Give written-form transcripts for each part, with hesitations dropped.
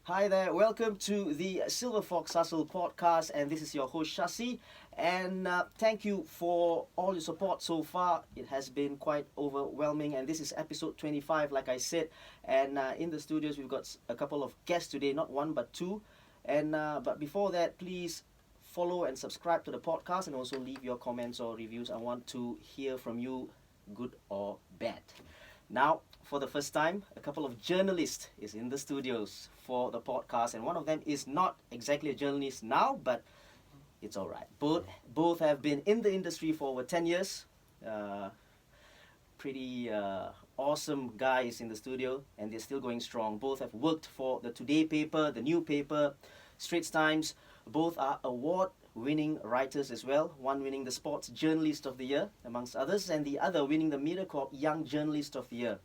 Hi there, welcome to the Silverfox Hustle podcast, and this is your host Shasi. And thank you for all your support so far. It has been quite overwhelming, and this is episode 25, like I said. And in the studios, we've got a couple of guests today, not one but two. And but before that, please follow and subscribe to the podcast, and also leave your comments or reviews. I want to hear from you, good or bad. Now, for the first time, a couple of journalists is in the studios for the podcast, and one of them is not exactly a journalist now, but it's all right. Both have been in the industry for over 10 years. Pretty awesome guys in the studio, and they're still going strong. Both have worked for the Today paper, the New paper, Straits Times. Both are award-winning writers as well. One winning the Sports Journalist of the Year, amongst others, and the other winning the MediaCorp Young Journalist of the Year.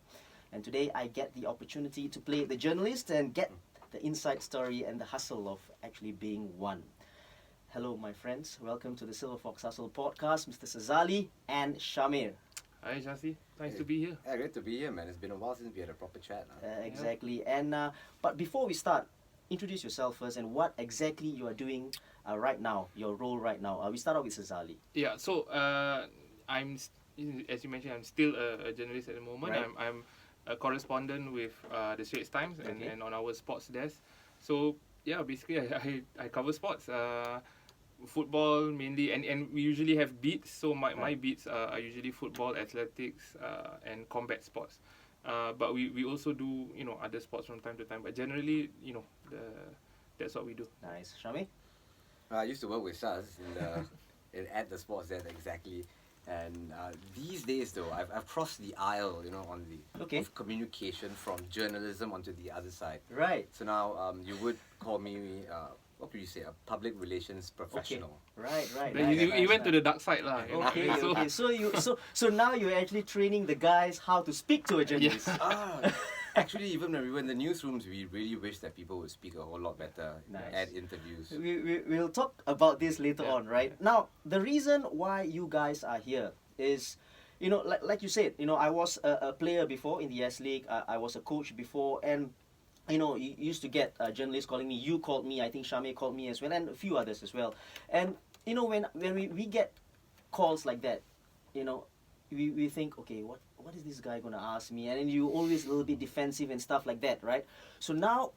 And today I get the opportunity to play the journalist and get the inside story and the hustle of actually being one. Hello, my friends. Welcome to the Silverfox Hustle podcast, Mr. Sazali and Shamir. Hi, Shasi. Nice to be here. Yeah, great to be here, man. It's been a while since we had a proper chat. Exactly. And but before we start, introduce yourself first and what exactly you are doing right now, your role right now. We start off with Sazali. Yeah, so as you mentioned, I'm still a journalist at the moment. Right. I'm a correspondent with the Straits Times and on our sports desk. So yeah, basically I cover sports, football mainly, and we usually have beats. So my beats are usually football, athletics, and combat sports. But we also do other sports from time to time. But generally that's what we do. Nice. Shamir? I used to work with Saz at the sports desk exactly. And these days, though, I've crossed the aisle, on the of communication from journalism onto the other side. Right. So now you would call me, what could you say, a public relations professional. Right. Then you went to the dark side, lah. Okay. So now you're actually training the guys how to speak to a journalist. Yes. Actually, even when we were in the newsrooms, we really wish that people would speak a whole lot better at interviews. We'll talk about this later on, right? Now, the reason why you guys are here is, like you said, I was a player before in the S League. I was a coach before, and you used to get journalists calling me. You called me. I think Shamir called me as well, and a few others as well. And when we get calls like that, we think, okay, what is this guy gonna ask me? And then you always a little bit defensive and stuff like that, right? So now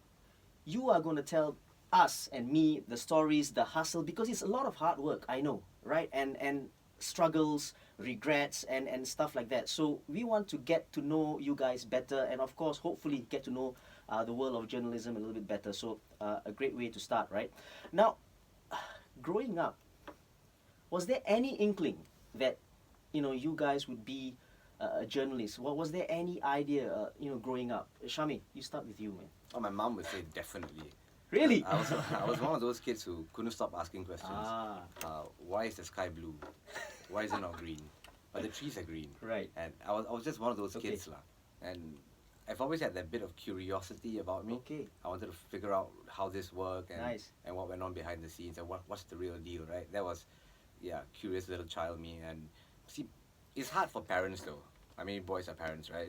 you are gonna tell us and me the stories, the hustle, because it's a lot of hard work, I know, right? And struggles, regrets, and stuff like that. So we want to get to know you guys better, and of course, hopefully get to know the world of journalism a little bit better. So a great way to start, right? Now, growing up, was there any inkling that you guys would be a journalist? Was there any idea, growing up? Shami, you start with you, man. Oh, my mom would say definitely. Really? I was one of those kids who couldn't stop asking questions. Why is the sky blue? Why is it not green? But the trees are green. Right. And I was just one of those kids, lah. And I've always had that bit of curiosity about me. Okay. I wanted to figure out how this worked and Nice. and what went on behind the scenes and what's the real deal, right? That was, curious little child me. And see, it's hard for parents though. I mean, boys are parents, right?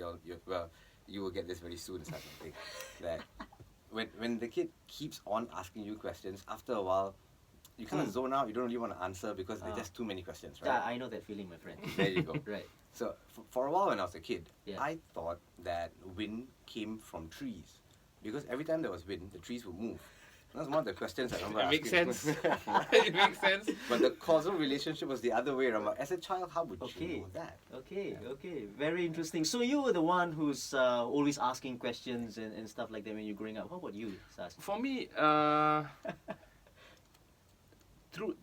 You will get this very soon, I think. That when the kid keeps on asking you questions, after a while, you kind of zone out. You don't really want to answer because there's just too many questions, right? Yeah, I know that feeling, my friend. There you go. Right. So for a while when I was a kid, Yeah. I thought that wind came from trees because every time there was wind, the trees would move. That's one of the questions I remember It asking. makes sense. It makes sense. But the causal relationship was the other way around. As a child, how would you know that? Okay. Very interesting. So you were the one who's always asking questions and stuff like that when you're growing up. How about you, Sas? For me,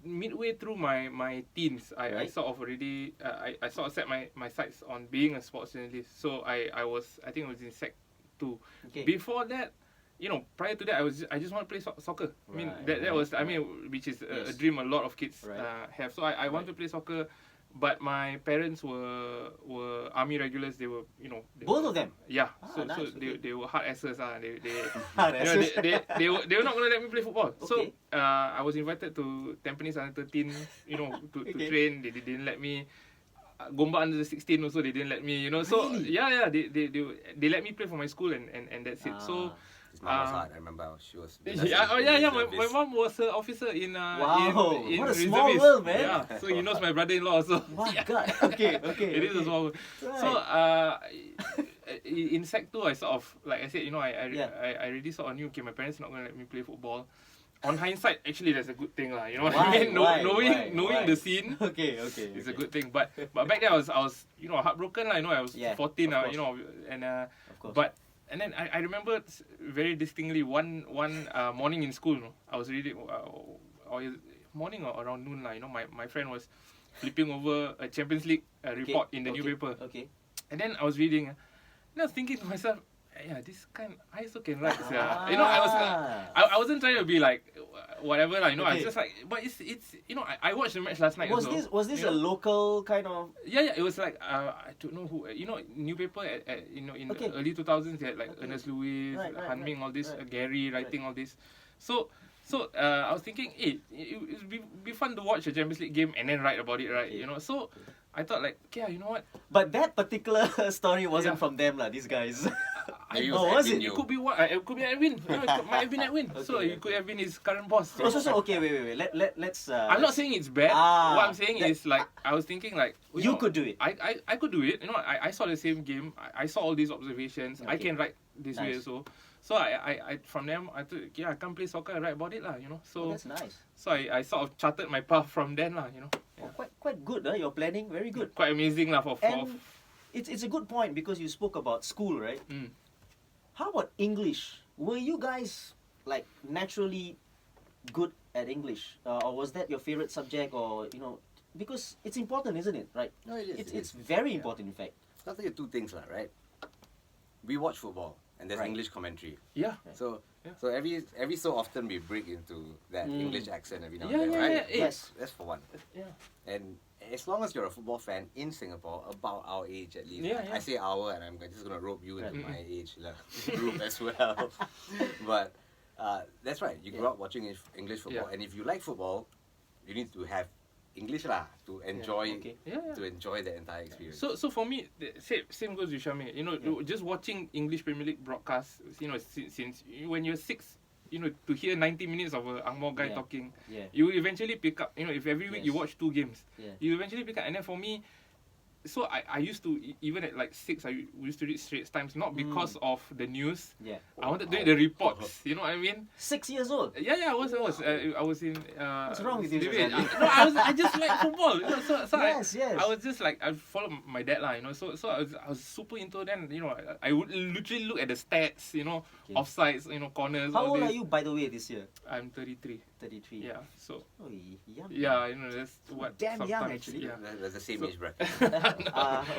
midway through my teens, I Right. sort of already I sort of set my sights on being a sports journalist. So I think I was in Sec 2. Okay. Before that, prior to that, I just want to play soccer. I mean Right, that was right. which is a Yes. dream a lot of kids Right. have. So I want to play soccer, but my parents were army regulars. They were Both of them? Yeah. Ah, nice, So okay. they were hard asses. They Hard you know, asses. they were not going to let me play football. So Okay. I was invited to Tampines under 13, to Okay. train. They didn't let me. Gombak under 16 also they didn't let me. So Really? yeah, they let me play for my school and that's it. So His mom was hard. I remember she was. Yeah, My mom was an officer in Wow, in what a small reservist. world, man. Yeah, so he knows my brother-in-law also. My God. Okay. It is a small world. Right. So in Sec 2, I sort of, like I said, I already sort of knew, okay, my parents not gonna let me play football. On hindsight, actually, that's a good thing, lah. You know what I mean? Knowing the scene. Okay. It's a good thing. But back then I was heartbroken, lah. I was 14, and Of course. but. And then I remember very distinctly one morning in school. I was reading, or morning or around noon. My friend was flipping over a Champions League report in the newspaper. Okay. And then I was reading, and I was thinking to myself, yeah, this kind, I also can write. I wasn't trying to be like whatever. I was just like, but it's I watched the match last night. Was this a local kind of? Yeah. It was like I don't know who. Newspaper in the early 2000s. They had like Ernest Lewis, Han Ming, all this, Gary writing all this. So I was thinking, hey, it would be fun to watch a Champions League game and then write about it, right? So I thought like, okay, you know what? But that particular story wasn't from them, lah. These guys. Was it? It could be what? It could be Edwin. It might have been Edwin. So it could have been his current boss. So okay, wait. Let's. I'm not saying it's bad. What I'm saying is like I was thinking like you could do it. I could do it. I saw the same game. I saw all these observations. I can write this way also. So I from them I thought, I can't play soccer. I write about it, lah. So that's nice. So I sort of charted my path from then, lah. Yeah. Quite good, your planning. Very good. Quite amazing, lah. And it's a good point because you spoke about school, right? How about English? Were you guys like naturally good at English, or was that your favorite subject, or because it's important, isn't it? Right? No, it is. It's very important, in fact. I'll tell you two things, right? We watch football, and there's English commentary. Yeah. So every so often we break into that English accent every now and then, Yeah, right? Yes. That's for one. Yeah. And as long as you're a football fan in Singapore, about our age at least. Yeah. I say our, and I'm just gonna rope you into my age group as well. But that's right. You grew up watching English football, and if you like football, you need to have English to enjoy to enjoy the entire experience. So for me, same goes with Shamir. Just watching English Premier League broadcasts. Since when you're 6. To hear 90 minutes of a Angmo guy talking, you will eventually pick up. If every week you watch 2 games, you eventually pick up. And then for me, so I used to, even at like 6, I used to read Straits Times, not because of the news. I wanted to read the reports. You know what I mean? 6 years old. Yeah, I was in. What's wrong with you? No, I just like football. So yes. I was just like, I followed my dad, So I was super into then. I would literally look at the stats. Offsides. Corners. How all old this. are you, by the way, this year? I'm 33. 33. Yeah. So. Oh, young. Yeah, that's what. Damn young, sometimes, actually. Yeah. That's the same age bracket.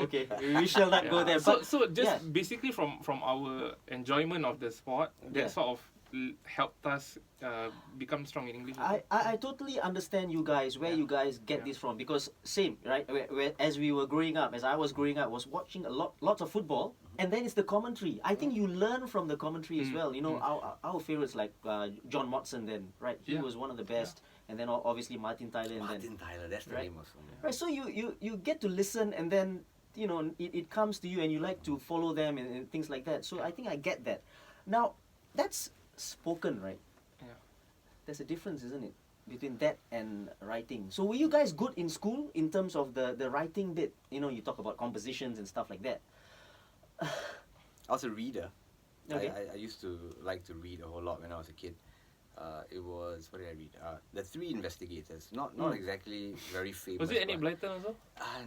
Okay. We shall not go there. But So just basically from our enjoyment of the sport, that sort of helped us become strong in English. I totally understand you guys, where you guys get this from, because same, right? As we were growing up, as I was growing up, was watching lots of football, and then it's the commentary. I think you learn from the commentary as well. Our favorites like John Motson then, right? He was one of the best, and then obviously Martin Tyler. Martin Tyler, that's the name of him. Right, so you get to listen, and then it comes to you, and you like to follow them and things like that. So I think I get that. Now that's spoken, right? Yeah. There's a difference, isn't it, between that and writing? So were you guys good in school in terms of the writing bit? You talk about compositions and stuff like that. I was a reader. Okay. I used to like to read a whole lot when I was a kid. It was, what did I read? The Three Investigators. Not exactly very famous. Was it Enid Blyton also?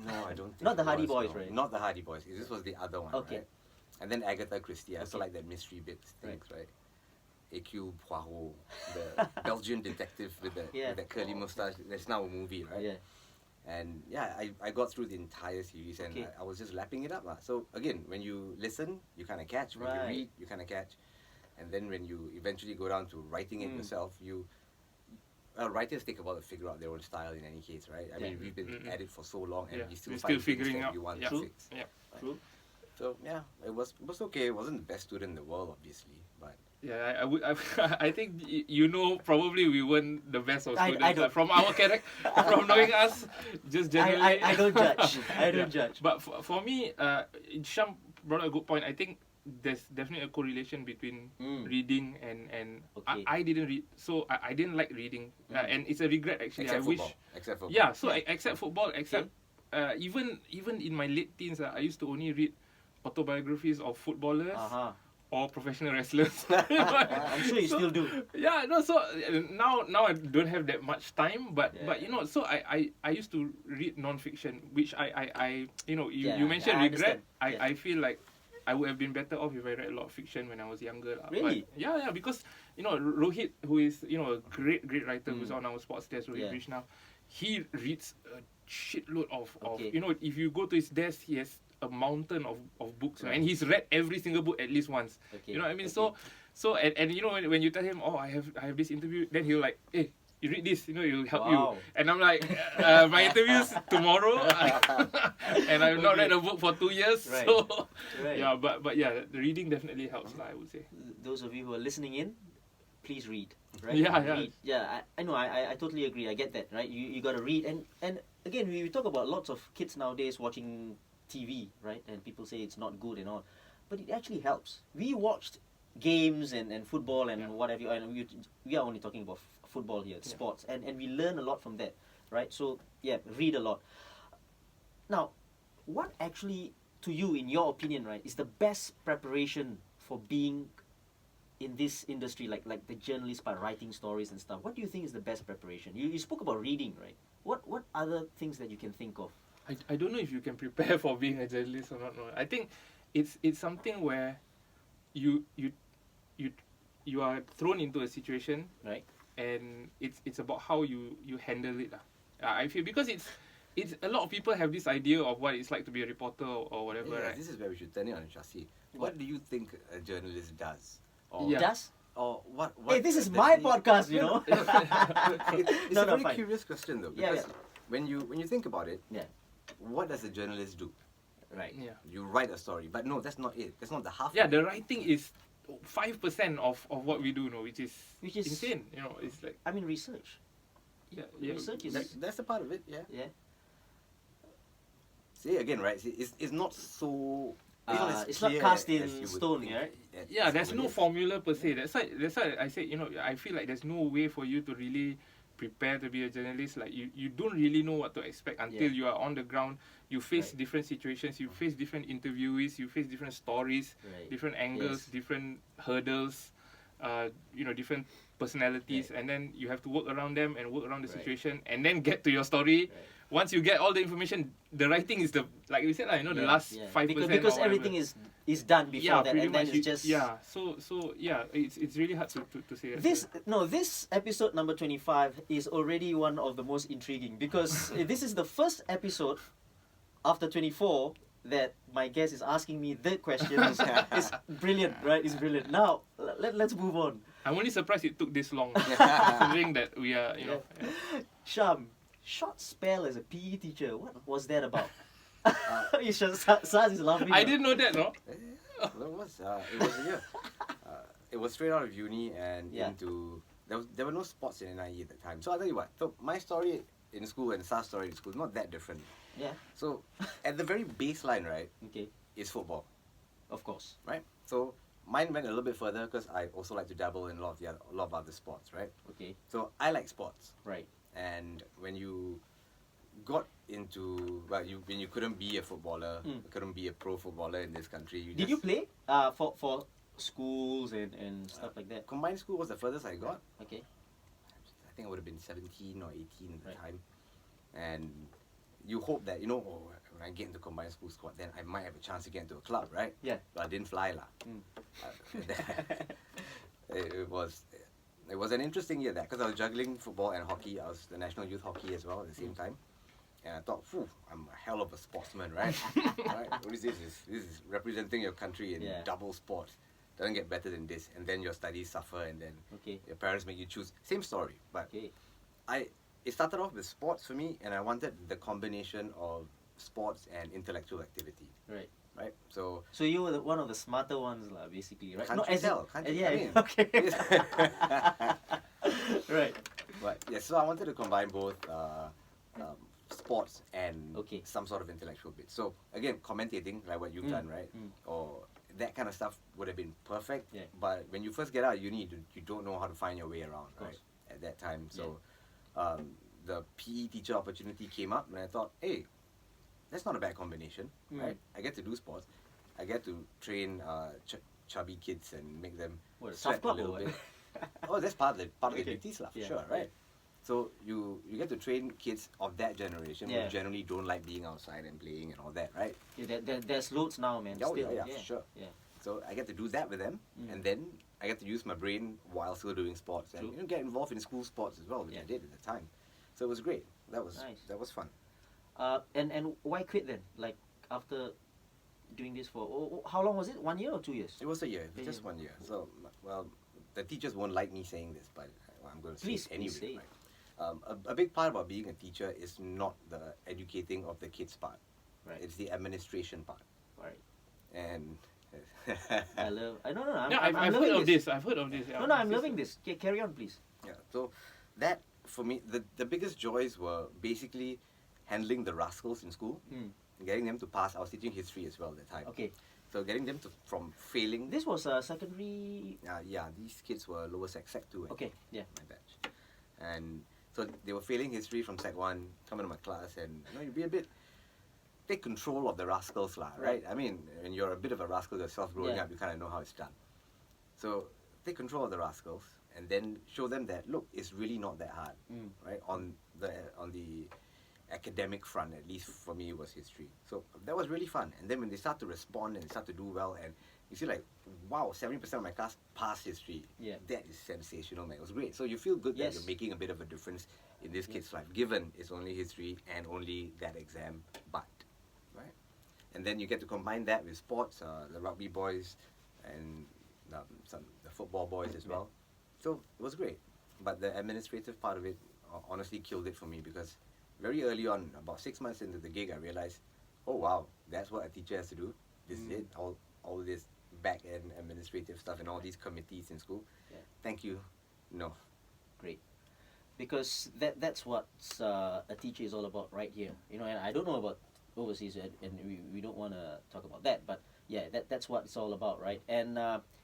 No, I don't think Not the it Hardy was, Boys, no. right? Not the Hardy Boys. This was the other one, Okay. right? And then Agatha Christie. I also like that mystery bits things, right? Hercule Poirot, the Belgian detective with that curly mustache. That's now a movie, right? Yeah. And I got through the entire series, and I was just lapping it up. So again, when you listen, you kind of catch. When you read, you kind of catch. And then when you eventually go down to writing it yourself, writers take a while to figure out their own style in any case, right? I mean, we've been at it for so long, and we still find figuring things that out. you want Yeah. to fix. Yeah. True. So it was okay. It wasn't the best student in the world, obviously, but Yeah, I think probably we weren't the best of students. I don't. From our character, from knowing us, just generally. I don't judge. I don't judge. But for me, Sham brought up a good point. I think there's definitely a correlation between Mm. reading and Okay. I didn't read, so I didn't like reading, and it's a regret actually. Except I wish. football. Except football. Yeah, so Yeah. except football, except even in my late teens, I used to only read autobiographies of footballers or professional wrestlers. I'm sure you So- still do. Yeah, no. So now I don't have that much time, but Yeah. so I used to read non-fiction, which I you Yeah, mentioned I regret. understand. Yeah. I feel like I would have been better off if I read a lot of fiction when I was younger. Lah. Really? But yeah, because Rohit, who is a great writer who's Mm. on our sports desk, Rohit Yeah. Rich now, he reads a shitload of Okay. if you go to his desk, he has a mountain of books, Right. and he's read every single book at least once. Okay. You know what I mean? Okay. So when when you tell him, oh, I have this interview, then he'll like, hey, you read this, it'll help you. Wow. And I'm like, my interview's tomorrow, and I've not read a book for 2 years. Right. So Right. yeah, but yeah, the reading definitely helps, lah, I would say. Those of you who are listening in, please read. Right? Yeah, yeah. Read. Yeah, I know. I totally agree. I get that. Right. You got to read. And again, we talk about lots of kids nowadays watching TV, right? And people say it's not good and all, but it actually helps. We watched games and football and Yeah. whatever, and we are only talking about football here, Yeah. sports, and we learn a lot from that, right? So yeah, read a lot. Now, what actually, to you, in your opinion, right, is the best preparation for being in this industry, like the journalist by writing stories and stuff? What do you think is the best preparation? You spoke about reading, right? What other things that you can think of? I don't know if you can prepare for being a journalist or not. No. I think it's something where you are thrown into a situation, Right. and it's about how you handle it. I feel, because it's a lot of people have this idea of what it's like to be a reporter or whatever, Yeah, right? this is where we should turn it on Shasi. What? What do you think a journalist does? Or, Yeah. Does? or what Hey, this is does my he- podcast, you know. It's No, a no, very fine. curious question though, Yeah, because when you think about it, Yeah. what does a journalist do? Right. Yeah. You write a story, but no, that's not it. That's not the half. Yeah, of the it. writing is 5% of what we do, which is Which is- insane. It's like I mean, research. yeah. Research is- That's a part of it. Yeah. Yeah. See again, right? See, it's not so. as It's not clear cast in as you would stone, think yeah? that Yeah, there's someone no is. formula per se. That's why I say, I feel like there's no way for you to really prepare to be a journalist. Like you don't really know what to expect until Yeah. you are on the ground. You face Right. different situations, you face different interviewees, you face different stories, Right. different angles, Yes. different hurdles, different personalities, and then you have to work around them and work around the Right. situation, and then get to your story. Right. Once you get all the information, the writing is the, like we said, the Yeah, last yeah. 5%. Because or everything whatever. is done before that, pretty and then much it's just So yeah, it's really hard to say that. This episode number 25 is already one of the most intriguing, because this is the first episode after 24 that my guest is asking me the question. It's brilliant, right? It's brilliant. Now let's move on. I'm only surprised it took this long, considering that we are, yeah. Sham, short spell as a PE teacher. What was that about? Saz is laughing. I now. didn't know that, no. It was a year. It was straight out of uni and Yeah. into there were no sports in NIE at the time. So I'll tell you what. So my story in school and Sa's story in school is not that different. Yeah. So at the very baseline, right, Okay. is football, Of course. right? So mine went a little bit further because I also like to dabble in a lot of other sports, right? Okay. So I like sports, Right. and when you got into when you couldn't be a footballer, couldn't be a pro footballer in this country. Did you play for schools and stuff like that? Combined school was the furthest I got. Okay. I think I would have been 17 or 18 at the Right. time. And you hope that, when I get into combined school squad, then I might have a chance to get into a club, right? Yeah. But I didn't fly lah. Mm. It was an interesting year because I was juggling football and hockey. I was the national youth hockey as well at the same time. And I thought, I'm a hell of a sportsman, right? Right? What is this? This is representing your country in Yeah. double sport. Doesn't get better than this. And then your studies suffer, and then Okay. your parents make you choose. Same story, but Okay. it started off with sports for me, and I wanted the combination of sports and intellectual activity, Right. right? So So you were one of the smarter ones, lah, basically, right? Can't you as in- tell? Can't you- yeah. I mean, Okay. Right. but yeah, so I wanted to combine both sports and Okay. some sort of intellectual bit. So again, commentating like what you've done, right? Or that kind of stuff would have been perfect. Yeah. But when you first get out of uni, you don't know how to find your way around, Of course. right? At that time, so the PE teacher opportunity came up, and I thought, hey, that's not a bad combination, right? I get to do sports, I get to train chubby kids and make them What, sweat South Club a little or bit. what? Oh, that's part of the Okay. duties lah, for Yeah, sure, right? So you get to train kids of that generation Yeah. who generally don't like being outside and playing and all that, right? Yeah, there's loads now, man. Oh, Still, yeah, for sure. Yeah. So I get to do that with them, and then I get to use my brain while still doing sports and True. get involved in school sports as well, which Yeah. I did at the time. So it was great. That was Nice. fun. And why quit then? Like after doing this for how long was it? 1 year or 2 years? It was a year. It was Yeah, just yeah. 1 year. So well, the teachers won't like me saying this, but I'm going to say Please, it anyway. please say it. Right? A big part about being a teacher is not the educating of the kids part. Right. It's the administration part. Right. And I love. I no. I'm, Yeah, I'm I've loving heard of this. I've heard of this. Yeah. No, I'm loving this. Okay, carry on, please. yeah, so that for me, the biggest joys were basically handling the rascals in school, getting them to pass. I was teaching history as well at the time. Okay. So getting them to from failing. This was secondary. Yeah, these kids were lower sec 2. Okay. Yeah. My batch, and so they were failing history from sec 1, come into my class, and you'd be a bit take control of the rascals lah, right? I mean, when you're a bit of a rascal yourself growing Yeah. up, you kind of know how it's done. So take control of the rascals and then show them that look, it's really not that hard, right? On the academic front, at least for me, it was history. So that was really fun. And then when they start to respond and they start to do well, and you feel like, wow, 70% of my class passed history. Yeah. That is sensational, man. It was great. So you feel good that Yes. you're making a bit of a difference in this kid's life, given it's only history and only that exam, but, right? And then you get to combine that with sports, the rugby boys and the football boys as well. So it was great. But the administrative part of it honestly killed it for me, because very early on, about 6 months into the gig, I realized, oh wow, that's what a teacher has to do. This is it. All this back end administrative stuff and all these committees in school. Yeah. Thank you. No. Great. Because that's what a teacher is all about right here. You know, and I don't know about overseas, and we don't want to talk about that, but yeah, that's what it's all about, right? And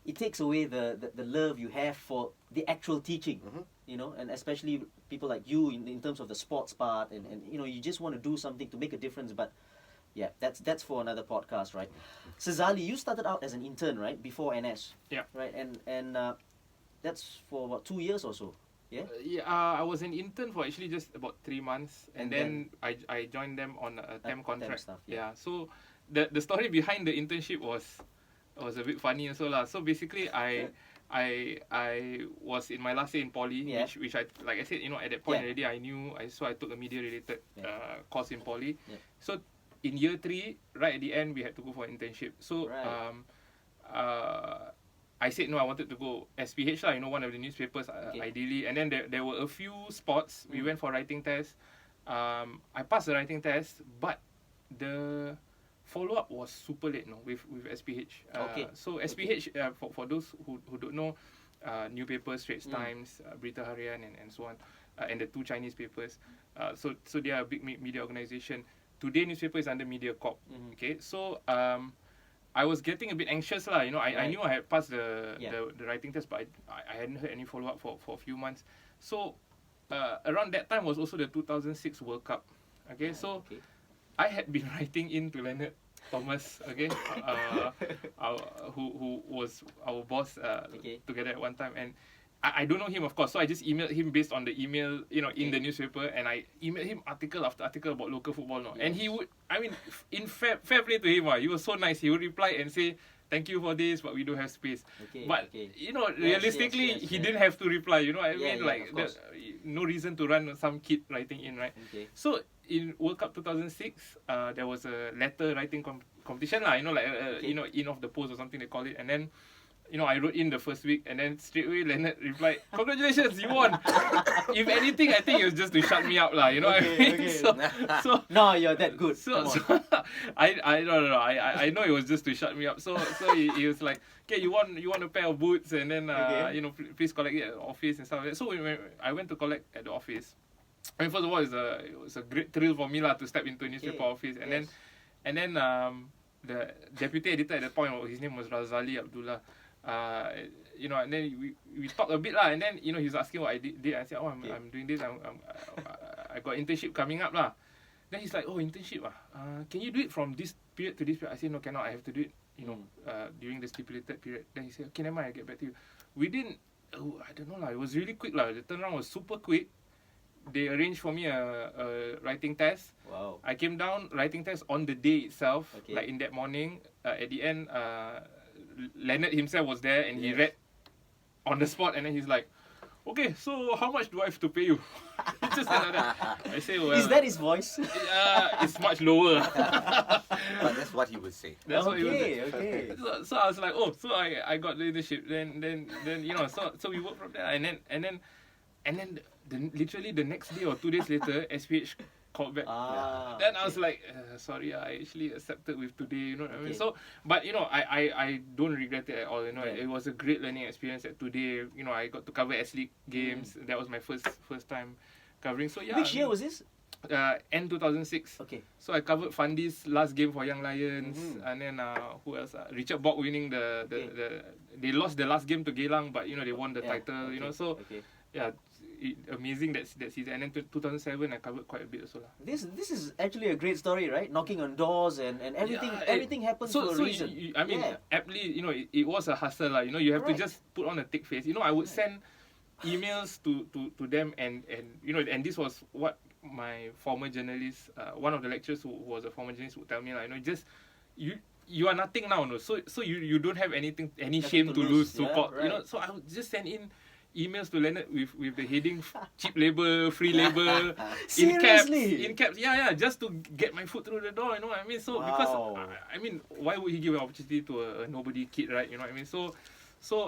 it takes away the love you have for the actual teaching, you know, and especially people like you in terms of the sports part, and you know, you just want to do something to make a difference. But yeah, that's for another podcast, right? Sazali, you started out as an intern, right, before NS? Yeah. Right, and that's for about 2 years or so. Yeah. I was an intern for actually just about 3 months, and then I joined them on a temp contract. Stuff, yeah. So the story behind the internship was a bit funny also lah. So basically, I was in my last year in poly, Yeah. which I, like I said, you know, at that point Yeah. already I knew. So I took a media related course in poly. Yeah. So in year 3, right at the end, we had to go for internship. So Right. I said no, I wanted to go SPH lah, you know, one of the newspapers, ideally. And then there were a few spots. We went for writing tests. I passed the writing test, but the follow-up was super late, no, with SPH. So SPH, for those who don't know, new papers, Straits Times, Berita Harian, and so on, and the 2 Chinese papers. So they are a big media organization. Today newspaper is under MediaCorp. Okay, so I was getting a bit anxious lah. You know, I knew I had passed the writing test, but I hadn't heard any follow up for a few months. So around that time was also the 2006 World Cup. Okay, so I had been writing in to Leonard Thomas. Okay, who was our boss together at one time, and I don't know him, of course, so I just emailed him based on the email, you know, in the newspaper, and I emailed him article after article about local football, no? And he would, I mean, in fair play to him, he was so nice. He would reply and say, thank you for this, but we don't have space. You know, realistically, he didn't have to reply, you know what I mean? Like, no reason to run some kid writing in, right? So, in World Cup 2006, there was a letter writing competition, lah, you know, like, you know, in of the post or something they call it, and then, you know, I wrote in the first week, and then straight away Leonard replied, "Congratulations, you won." If anything, I think it was just to shut me up, lah. You know what I mean? So no, you're that good. So I don't know. I know it was just to shut me up. So he was like, "Okay, you want a pair of boots, and then you know, please collect it at the office and stuff like that." So I went to collect at the office. I mean, first of all, it was a great thrill for me lah to step into a newspaper office, and then the deputy editor at that point, his name was Razali Abdullah. You know, and then we talked a bit lah, and then you know, he was asking what I did. I said, oh, I'm doing this. I got internship coming up lah. Then he's like, oh, internship ah. Can you do it from this period to this period? I said, no, cannot. I have to do it, you know, during the stipulated period. Then he said, okay, never mind, I get back to you. Within, I don't know lah, it was really quick lah. The turnaround was super quick. They arranged for me a writing test. Wow. I came down, writing test on the day itself, Okay. like in that morning. At the end, Leonard himself was there, and he read on the spot, and then he's like, okay, so how much do I have to pay you? It's just like that. I say, well, Is that his voice? it's much lower. But that's what he would say. That's what he was Okay, saying. okay. So I was like, oh, so I got the leadership. Then you know, so we worked from there, and then literally the next day or 2 days later, SPH called back. Then I was like, sorry, I actually accepted with today. You know what I mean? So, but you know, I don't regret it at all. You know, it was a great learning experience. At today, you know, I got to cover S-League games. That was my first time covering. So yeah. Which year was this? End 2006. Okay. So I covered Fundy's last game for Young Lions, and then who else? Richard Bock winning the they lost the last game to Geylang, but you know they won the title. Okay. You know, so yeah, amazing that season. And then 2007 I covered quite a bit also lah. This is actually a great story, right? Knocking on doors and everything happens for a reason. I mean, aptly, you know, it was a hustle lah. You know, you have to just put on a thick face. You know, I would send emails to them, and you know, and this was what my former journalist, one of the lecturers who was a former journalist would tell me like, you know, just you are nothing now, no. So you don't have any shame to lose, so called. right. You know, so I would just send in emails to Leonard with the heading cheap labor, free labor, Seriously? in caps, yeah, just to get my foot through the door. You know what I mean? So because I mean, why would he give an opportunity to a nobody kid, right? You know what I mean? So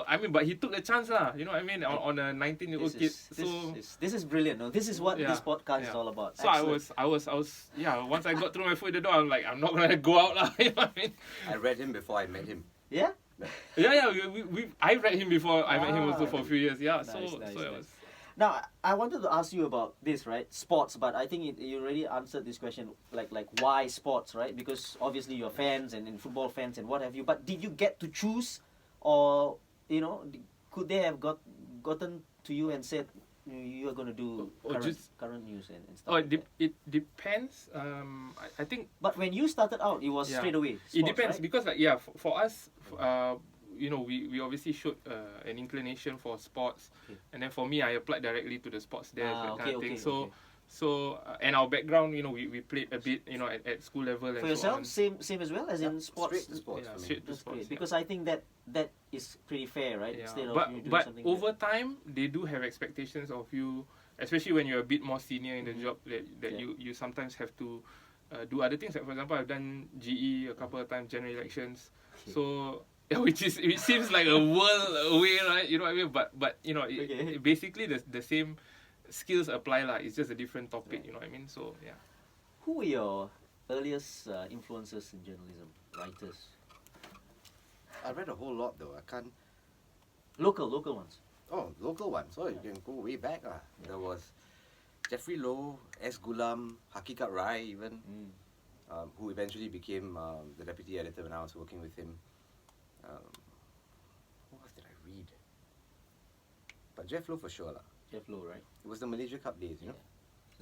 I mean, but he took the chance lah. You know what I mean? On a 19-year-old kid. This is brilliant. No, this is what this podcast is all about. So Excellent. I was once I got through my foot in the door, I'm like, I'm not gonna go out lah. You know what I mean? I read him before I met him. Yeah. I read him before I met him also for a few years. Yeah, Nice. it was. Now, I wanted to ask you about this, right? Sports, but I think you already answered this question, like why sports, right? Because obviously you're fans and football fans and what have you. But did you get to choose, or you know, could they have gotten to you and said you are going to do current news and stuff? It depends. I think. But when you started out, it was straight away. Sports, it depends, right? because like for us, you know, we obviously showed an inclination for sports, and then for me, I applied directly to the sports desk, that kind of thing. So and our background, you know, we played a bit, you know, at school level. And for yourself, same as well as in sports. Straight to sports. Yeah, straight to That's sports. great, because I think that is pretty fair, right? Yeah. Instead of you doing But something over time, they do have expectations of you, especially when you're a bit more senior in the job, that you sometimes have to do other things. Like for example, I've done GE a couple of times, general elections. So it seems like a world away, right? You know what I mean? But you know, basically the same skills apply lah. It's just a different topic. You know what I mean? So yeah. Who were your earliest influences in journalism, writers? I read a whole lot though. I can't. Local ones. Oh, local ones. So you can go way back. There was Jeffrey Low, S. Gulam, Hakikat Rai even, who eventually became the deputy editor when I was working with him. What else did I read? But Jeff Low for sure lah. Jeff Low, right? It was the Malaysia Cup days, you know.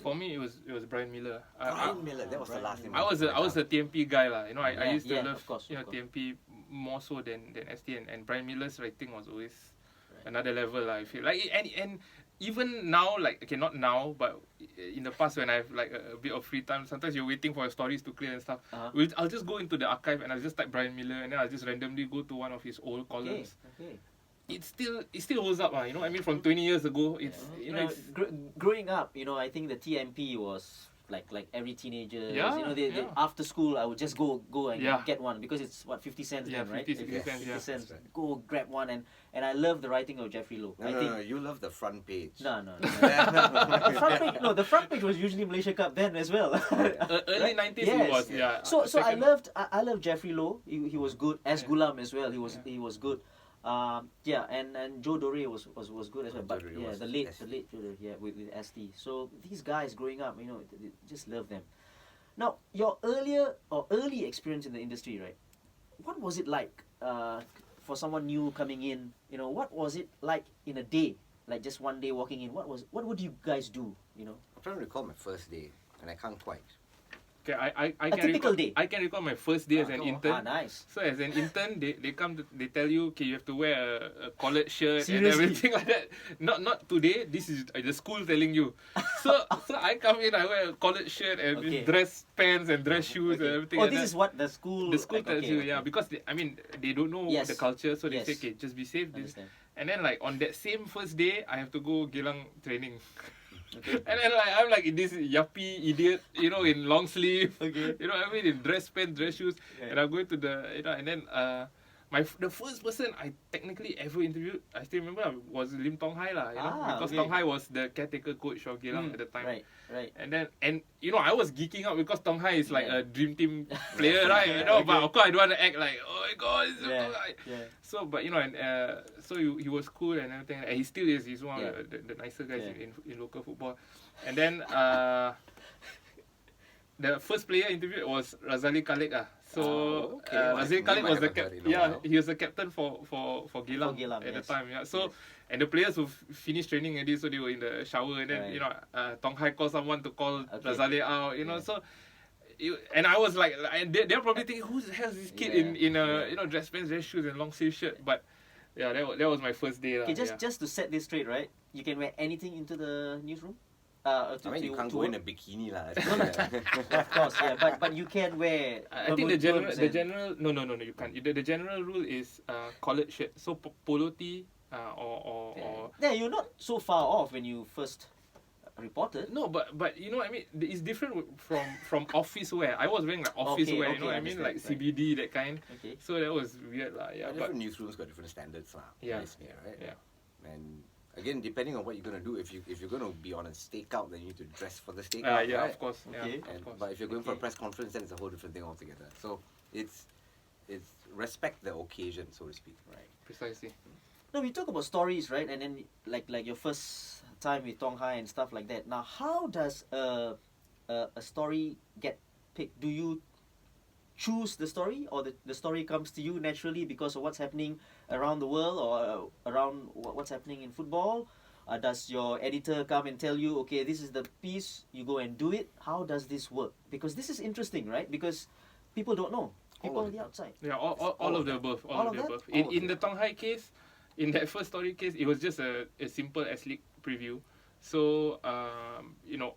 For me, it was Brian Miller. Brian Miller, that was the last name. I was a TMP guy lah. You know, I used to love of course. TMP more so than ST, and Brian Miller's writing was always another level lah. I feel like, and even now, like, okay, not now, but in the past when I have like a bit of free time, sometimes you're waiting for your stories to clear and stuff. I'll just go into the archive and I'll just type Brian Miller, and then I'll just randomly go to one of his old columns. Okay. It still holds up, you know. I mean, from 20 years ago, it's you know, growing up, you know, I think the TMP was like every teenager. Yeah, you know, they after school I would just go and get one, because it's what 50 cents then, right? 50 cents. 50 cents. Go grab one, and I love the writing of Jeffrey Low. No, you love the front page. No. The front page was usually Malaysia Cup then as well. Early 90s it was, yeah. So I loved Jeffrey Low. He was good. As Gulam as well. He was good. And Joe Doré was good as well. But the late Joe Doré, with ST. So these guys growing up, you know, just love them. Now, your early experience in the industry, right? What was it like for someone new coming in? You know, what was it like in a day? Like just one day walking in. What would you guys do? You know, I'm trying to recall my first day, and I can't quite. Okay, A typical day. I can recall my first day as an come on. intern. Nice. So as an intern, they come they tell you, okay, you have to wear a collared shirt and Seriously? everything like that. Not today. This is the school telling you. So I come in, I wear a collared shirt and Okay. dress pants and dress shoes and everything. Oh, like this is that. what the school. The school like, tells you, okay. yeah, because they don't know Yes. the culture, so they Yes. say, okay, just be safe. Understand. And then like on that same first day, I have to go Geylang training. Okay. And then like I'm like this yuppie idiot, you know, in long sleeve. Okay. You know what I mean? In dress pants, dress shoes. Yeah. And I'm going to the, you know, and then the first person I technically ever interviewed, I still remember, was Lim Tong Hai lah, you know, because okay. Tong Hai was the caretaker coach of Geylang at the time. Right. And you know, I was geeking out because Tong Hai is like Yeah. a dream team player, right? You know, Okay. but of course I don't want to act like, oh my god, it's Yeah. Tong Hai. Yeah. So, but you know, and so he was cool and everything, and he still is. He's one Yeah. of the nicer guys Yeah. in local football. And then the first player interviewed was Razali Khalid. So okay. Razali Name Khalid I was the haven't heard in a yeah, while. he was the captain for Geylang, Geylang, at yes. the time. Yeah. So Yes. and the players who finished training already, so they were in the shower, and then Right. you know Tong Hai called someone to call Okay. Razali out. You know, Yeah. so. And I was like, and they're probably thinking, who the hell is this kid in a you know, dress pants, dress shoes, and long sleeve shirt? But yeah, that was my first day. Okay, Yeah. just to set this straight, right? You can wear anything into the newsroom. I mean, you can't go in a bikini lah. Of course, yeah, but you can wear. I think the bermudas and- general no you can't. The general rule is collared shirt. So polo tee or Yeah, you're not so far off when you first reported. no, but you know what I mean. It's different from office wear. I was wearing like office Okay, wear. You know okay, what I mean, like understand, CBD that kind. Okay. So that was weird lah. Yeah, but Different newsrooms got different standards lah. Yeah. Obviously, right? yeah. And again, depending on what you're gonna do, if you're gonna be on a stakeout, then you need to dress for the stakeout, Yeah, right? of course. Yeah, Okay. of course. But if you're going for a Okay. press conference, then it's a whole different thing altogether. So it's respect the occasion, so to speak. Right. Precisely. No, we talk about stories, right? And then like your first time with Tong Hai and stuff like that. Now, how does a story get picked? Do you choose the story, or the story comes to you naturally because of what's happening around the world, or around what's happening in football? Does your editor come and tell you, okay, this is the piece, you go and do it? How does this work? Because this is interesting, right? Because people don't know. People All on of the it. outside. Yeah, all of the above. All of the that? above. All of In it. the Tong Hai case, in that first story case, it was just a simple S-League preview. So, you know,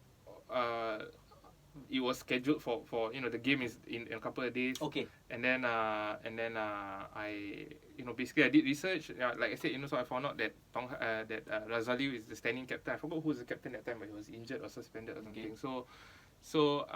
it was scheduled for you know, the game is in a couple of days. Okay. And then I, you know, basically I did research. Like I said, you know, so I found out that Razali is the standing captain. I forgot who was the captain that time, but he was injured or suspended or something. Okay. So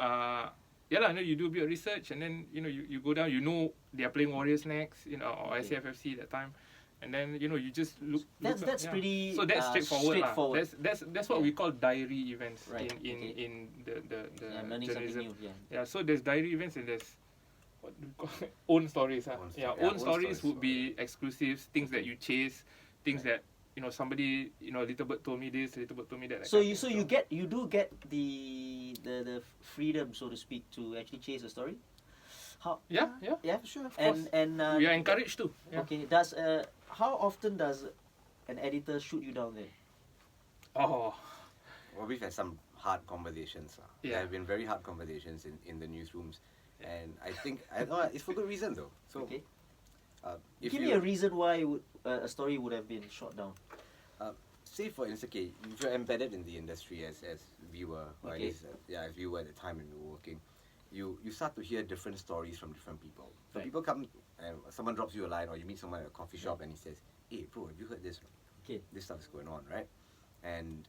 yeah lah, you know, you do a bit of research, and then you know, you go down, you know, they are playing Warriors next, you know, or Okay. SCFFC that time. And then, you know, you just look. That's up, pretty, So that's straightforward. straightforward. That's what Yeah. we call diary events Right, in the Yeah, I'm learning something journalism. new. Yeah. Yeah, so there's diary events and there's what do we call it? Own stories. Own Yeah, story. Yeah, own own stories stories. would be exclusives, things that you chase, things Right. that, you know, somebody, you know, little bird told me this, little bird told me that. So you do get the freedom, so to speak, to actually chase a story. How? Yeah, Yeah. Sure, of course. And we are encouraged to. Yeah. Okay. How often does an editor shoot you down there? Oh, Well, we've had some hard conversations. Yeah. There have been very hard conversations in the newsrooms. And I think it's for good reason though. So, Okay. if Give you, me a reason why a story would have been shot down. say for instance, okay, if you're embedded in the industry as viewer, or at Okay. least as viewer at the time when we were working, you start to hear different stories from different people. So Right. people come and someone drops you a line, or you meet someone at a coffee shop and he says, "Hey, bro, have you heard this? Okay. This stuff is going on, right?" And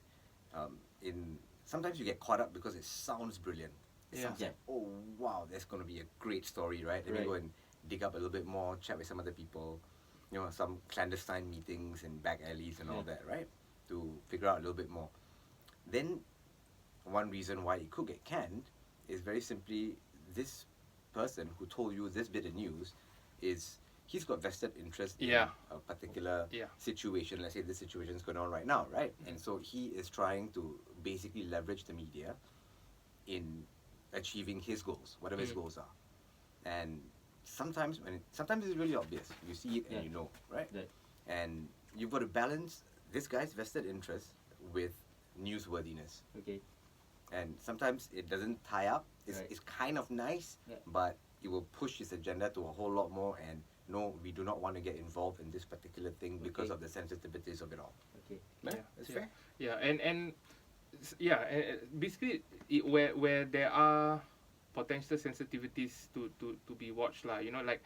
sometimes you get caught up because it sounds brilliant. It Yeah. sounds like, oh wow, that's going to be a great story, right? Then Right. you go and dig up a little bit more, chat with some other people, you know, some clandestine meetings in back alleys and all Yeah. that, right? To figure out a little bit more. Then one reason why it could get canned is very simply this person who told you this bit of news he's got vested interest in Yeah. a particular Yeah. situation. Let's say this situation is going on right now, right? And so he is trying to basically leverage the media in achieving his goals, whatever his goals are. And sometimes it's really obvious. You see it and you know, right? And you've got to balance this guy's vested interest with newsworthiness. Okay. And sometimes it doesn't tie up. It's kind of nice, but it will push his agenda to a whole lot more. And no, we do not want to get involved in this particular thing because of the sensitivities of it all. Okay. Right? That's fair. Yeah, and basically where there are potential sensitivities to be watched lah. You know, like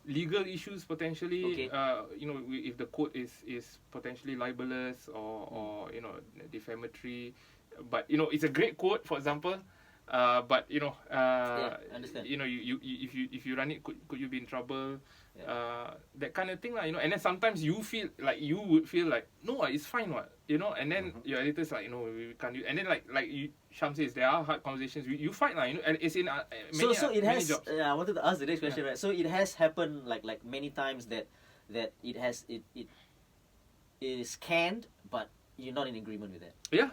legal issues potentially. You know, if the quote is potentially libelous or you know, defamatory, but you know, it's a great quote, for example. But you know, understand. you know, you if you run it, could you be in trouble? That kind of thing lah, you know. And then sometimes you would feel like no, it's fine, what, you know. And then your editor's like, no, we can't do. And then like Sham says, there are hard conversations. You fight lah, you know. And it's in many, so it has. jobs. I wanted to ask the next question, right? So it has happened like many times that it is canned, but you're not in agreement with that. Yeah.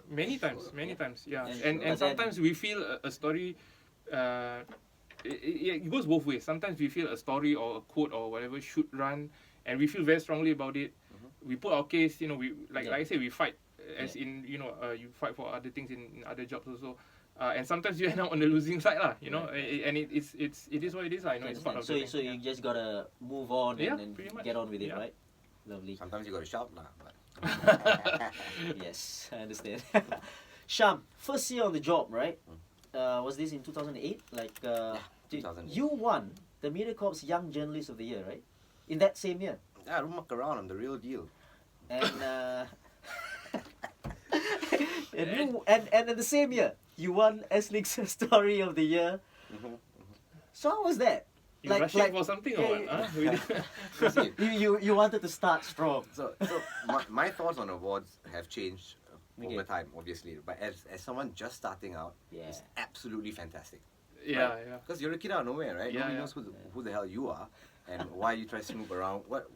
Many times, yeah. And sometimes we feel a story. It goes both ways. Sometimes we feel a story or a quote or whatever should run, and we feel very strongly about it. We put our case. You know, we like I say, we fight. As in, you know, you fight for other things in other jobs also. And sometimes you end up on the losing side lah. You know, and it is what it is lah. You know, it's part of the thing. So you just gotta move on and get on with it, right? Lovely. Sometimes you got to shout lah, but. Yes, I understand. Sham, first year on the job, right? Was this in 2008? Like, 2008. You won the MediaCorp's Young Journalist of the Year, right? In that same year. Yeah, don't muck around. I'm the real deal. And and in the same year, you won S-League's Story of the Year. So how was that? You rushing for something or what? You wanted to start strong. So my thoughts on awards have changed over time, obviously. But as someone just starting out, it's absolutely fantastic. Yeah. Because you're a kid out of nowhere, right? Nobody knows who the hell you are and why you try to snoop around. What?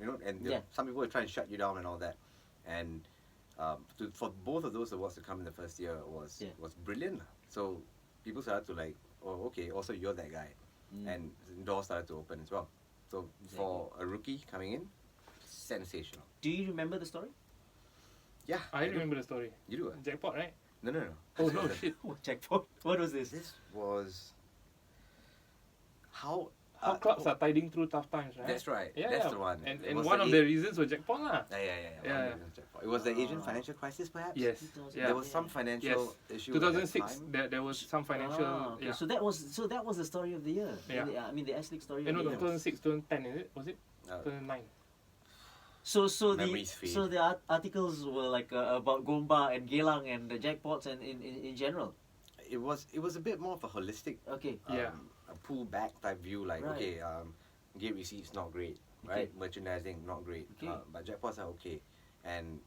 You know, and some people will try and shut you down and all that. And for both of those awards to come in the first year was brilliant. So people started to like, oh, okay, also you're that guy. And doors started to open as well. So for a rookie coming in, sensational. Do you remember the story? Yeah, I remember the story. You do? Jackpot, right? No. Oh no, shit. Jackpot. What was this? This was how clubs are tiding through tough times, right? That's right. Yeah, that's the one. And one of the reasons was jackpot lah. Yeah. It was the Asian financial crisis, perhaps. Yes. There was some financial issue. 2006. There was some financial. Okay. Yeah. So that was the story of the year. Yeah. I mean the S-League story. No, of the year. 2006, 2010 is it? Was it? 2009. So Memories fade. the articles were like about Gombak and Geylang and the jackpots and in general. It was a bit more of a holistic. Okay. A pull back type view, like gate receipts not great, right? Merchandising not great, but jackpots are okay. And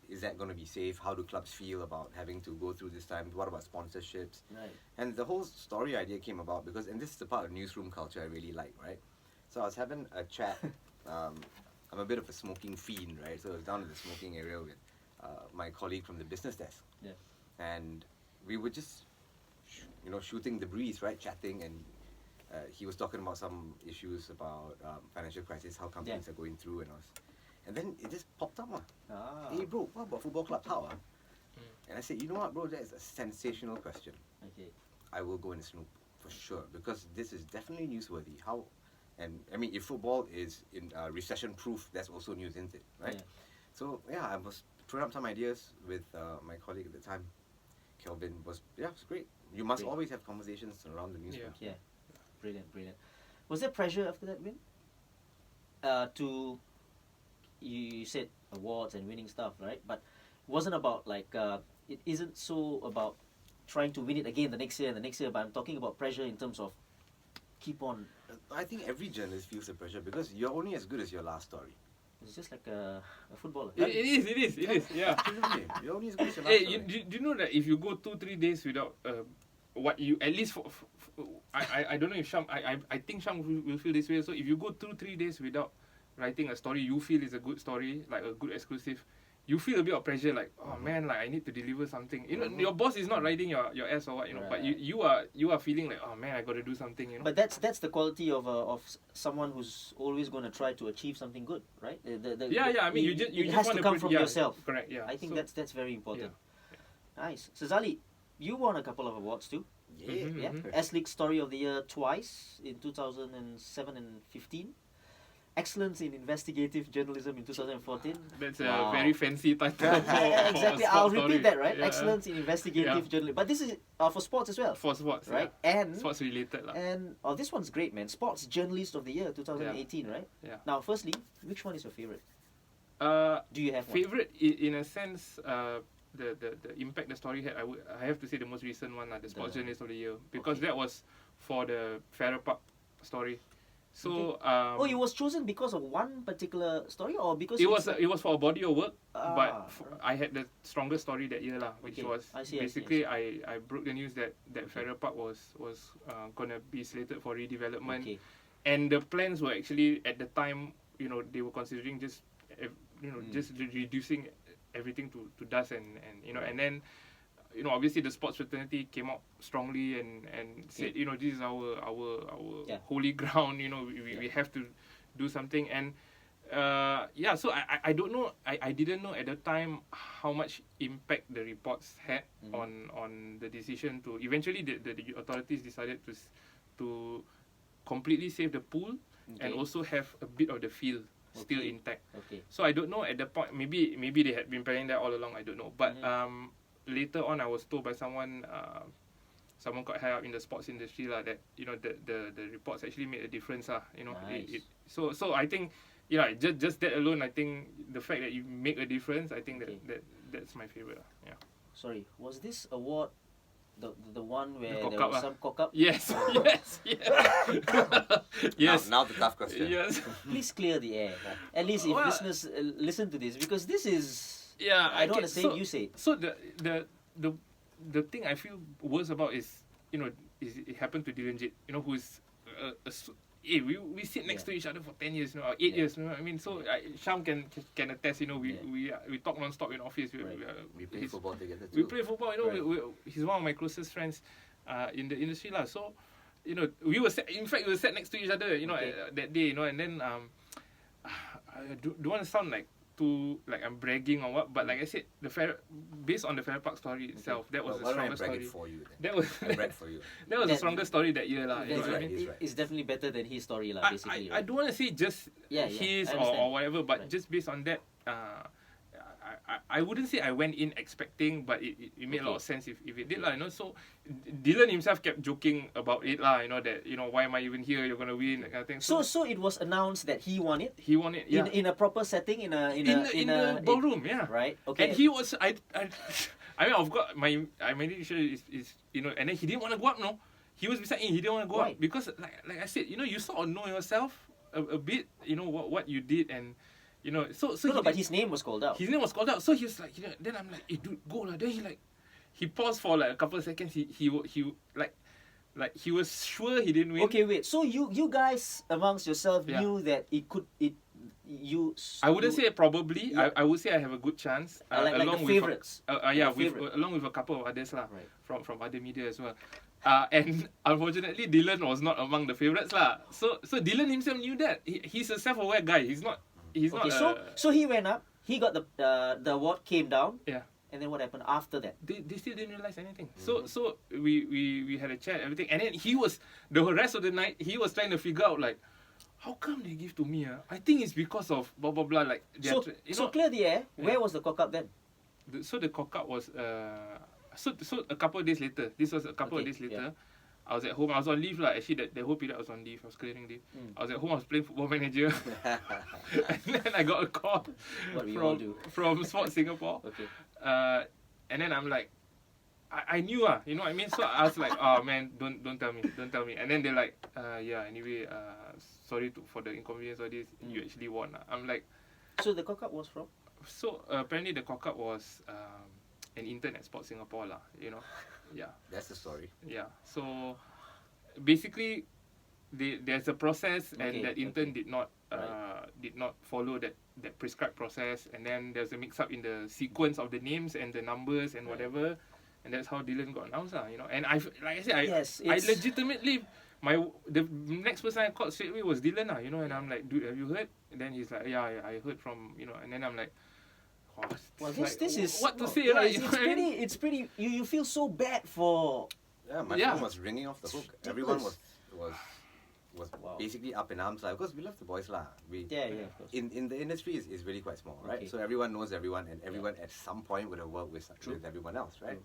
is that going to be safe? How do clubs feel about having to go through this time? What about sponsorships? Right. And the whole story idea came about because, and this is the part of newsroom culture I really like, right? So I was having a chat. I'm a bit of a smoking fiend, right? So I was down in the smoking area with my colleague from the business desk. Yeah. And we were just, shooting the breeze, right? Chatting, and he was talking about some issues about financial crisis, how companies are going through, and then it just popped up. Hey bro, what about football clubs? How? And I said, you know what, bro, that is a sensational question. Okay. I will go and snoop for sure because this is definitely newsworthy. How? And I mean, if football is in recession-proof, that's also news, isn't it? Right? Yeah. So I was throwing up some ideas with my colleague at the time, Kelvin. It was great. You must always have conversations around the newsroom. Yeah. Brilliant. Was there pressure after that win? You said awards and winning stuff, right? But it wasn't about it isn't so about trying to win it again the next year. But I'm talking about pressure in terms of keep on. I think every journalist feels the pressure because you're only as good as your last story. It's just like a footballer. It is. Yeah. Absolutely. You're only as good as your last Hey, story. do you know that if you go 2-3 days without what you at least I don't know if Sham I think Sham will feel this way. So if you go 2-3 days without writing a story you feel is a good story, like a good exclusive, you feel a bit of pressure, like, oh man, like I need to deliver something. You know, your boss is not riding your ass or what, you know, but you are feeling like, oh man, I got to do something, you know. But that's the quality of someone who's always going to try to achieve something good, right? I mean, you it just has want to come from yourself. Correct. Yeah. I think So, that's very important. Nice. Sazali, you won a couple of awards too. Yeah. S-League Story of the Year twice in 2007 and 15. Excellence in Investigative Journalism in 2014. That's a very fancy title. Exactly. I'll repeat that, right? Yeah. Excellence in Investigative Journalism. But this is for sports as well. For sports, right? Yeah. And sports related lah. And this one's great, man. Sports Journalist of the Year 2018, right? Yeah. Now, firstly, which one is your favorite? Do you have one? Favorite in a sense, the impact the story had, I have to say the most recent one, the Sports Journalist of the Year, because that was for the Farrer Park story. So it was chosen because of one particular story, or because it was for a body of work, but right. I had the strongest story that year lah, which was basically I broke the news that Farrer Park was gonna be slated for redevelopment, and the plans were actually at the time, you know, they were considering just just reducing everything to dust and you know, and then, you know, obviously the sports fraternity came out strongly and said, you know, this is our holy ground, you know, we have to do something. And so I don't know, I didn't know at the time how much impact the reports had on the decision to eventually the authorities decided to completely save the pool and also have a bit of the field still intact. So I don't know at the point, maybe they had been planning that all along, I don't know, but later on I was told by someone quite high up in the sports industry lah, that, you know, the reports actually made a difference lah, you know. Nice. So I think, yeah, just that alone, I think the fact that you make a difference, I think that's my favorite lah. Yeah. Sorry, was this award the one where The there cock-up was some cock-up? Yes. Yes. Now the tough question. Yes. Please clear the air. At least if listeners listen to this, because this is... Yeah, I don't want to say it, you say it. So the thing I feel worse about is, you know, it happened to Dylan Jade, you know, who's we sit next to each other for 10 years, you know, or 8 years, you know. I mean, so Sham can attest, you know, we talk non-stop in office. We play football together too. We play football, you know. He's one of my closest friends in the industry lah. So, you know, we were sat next to each other, you know, that day, you know, and then I don't want to sound like I'm bragging or what, but like I said, based on the Farrer Park story itself, that was the strongest story. For you, that was for you. That was the strongest story that year lah. You know what I mean? It's definitely better than his story lah, basically. I don't want to say just his or whatever, but just based on that, I wouldn't say I went in expecting, but it made a lot of sense if it did lah, you know. So Dylan himself kept joking about it lah, you know, that, you know, why am I even here? You're gonna win, that kind of thing. So it was announced that he won it. He won it, yeah. In a proper setting, in the ballroom, yeah. Right. Okay. And he was I mean, I've got my sure is, you know, and then he didn't want to go up, no. He was beside me, he didn't want to go up because like I said, you know, you sort of know yourself a bit, you know, what you did, and you know, so but his name was called out. His name was called out. So he was like, you know, then I'm like, hey, dude, go lah. Then he paused for like a couple of seconds. He he was sure he didn't win. Okay, wait. So you guys amongst yourself knew that I wouldn't say probably. Yeah. I would say I have a good chance. Along the with favorites. Along with a couple of others lah, from other media as well. And unfortunately, Dylan was not among the favorites lah. So Dylan himself knew that. He's a self-aware guy. He's not. So he went up. He got the award, came down. Yeah. And then what happened after that? They still didn't realize anything. So we had a chat, everything, and then he was the rest of the night he was trying to figure out, like, how come they give to me? I think it's because of blah blah blah. Like, so clear the air. Where was the cock up then? So the cock up was so a couple of days later. This was a couple of days later. Yeah. I was at home. I was on leave lah. Actually, the whole period I was on leave. I was clearing leave. I was at home. I was playing Football Manager, and then I got a call from Sports Singapore. Okay. And then I'm like, I knew you know what I mean. So I was like, oh man, don't tell me. And then they're like, yeah. Anyway, sorry for the inconvenience or this. You actually won. I'm like, so the cock up was from? So apparently the cock up was an intern at Sports Singapore lah. You know. Yeah. That's the story. Yeah. So basically, there's a process, and Okay, that intern okay. did not follow that prescribed process, and then there's a mix up in the sequence of the names and the numbers and Right. whatever, and that's how Dylan got announced, you know. And like I said, Yes, I it's- legitimately, the next person I called straight away was Dylan, you know. And I'm like, dude, have you heard? And then he's like, yeah, I heard from, you know. And then I'm like, oh, Well, it's this like, is what to no, say, yeah, right? It's, You know it's what I mean? pretty. It's pretty. You feel so bad for. Yeah, my Yeah. phone was ringing off the hook. It's Everyone ridiculous. was Wow. basically up in arms because we love the boys lah. We Yeah, of course. in the industry is really quite small, right? Okay. So everyone knows everyone, and everyone at some point would have worked with True. everyone else, right?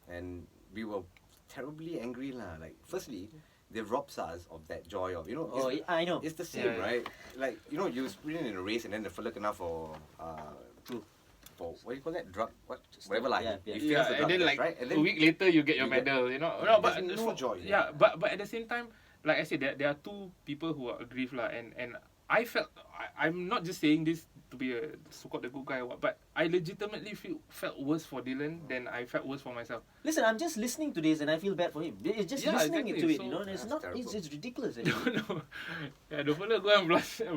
And we were terribly angry lah. Like, firstly, they've robbed us of that joy of, you know. Oh, I know. It's the same, Yeah. right? Like, you know, you sprint in a race and then the fella kena for True. for what do you call that? Drug? Whatever lah. Yeah, He yeah. fails Yeah, the and drug then test, like right? And a week later you get your you get- medal, you know. No, but There's no joy. Yeah, but at the same time, like I said, there are two people who are aggrieved lah, and I felt I'm not just saying this to be a so-called a good guy or what, but I legitimately felt worse for Dylan than I felt worse for myself. Listen, I'm just listening to this and I feel bad for him. It's just Yeah, listening exactly. to it, So- you know. And it's That's not. terrible. It's ridiculous. No, yeah, the fella go and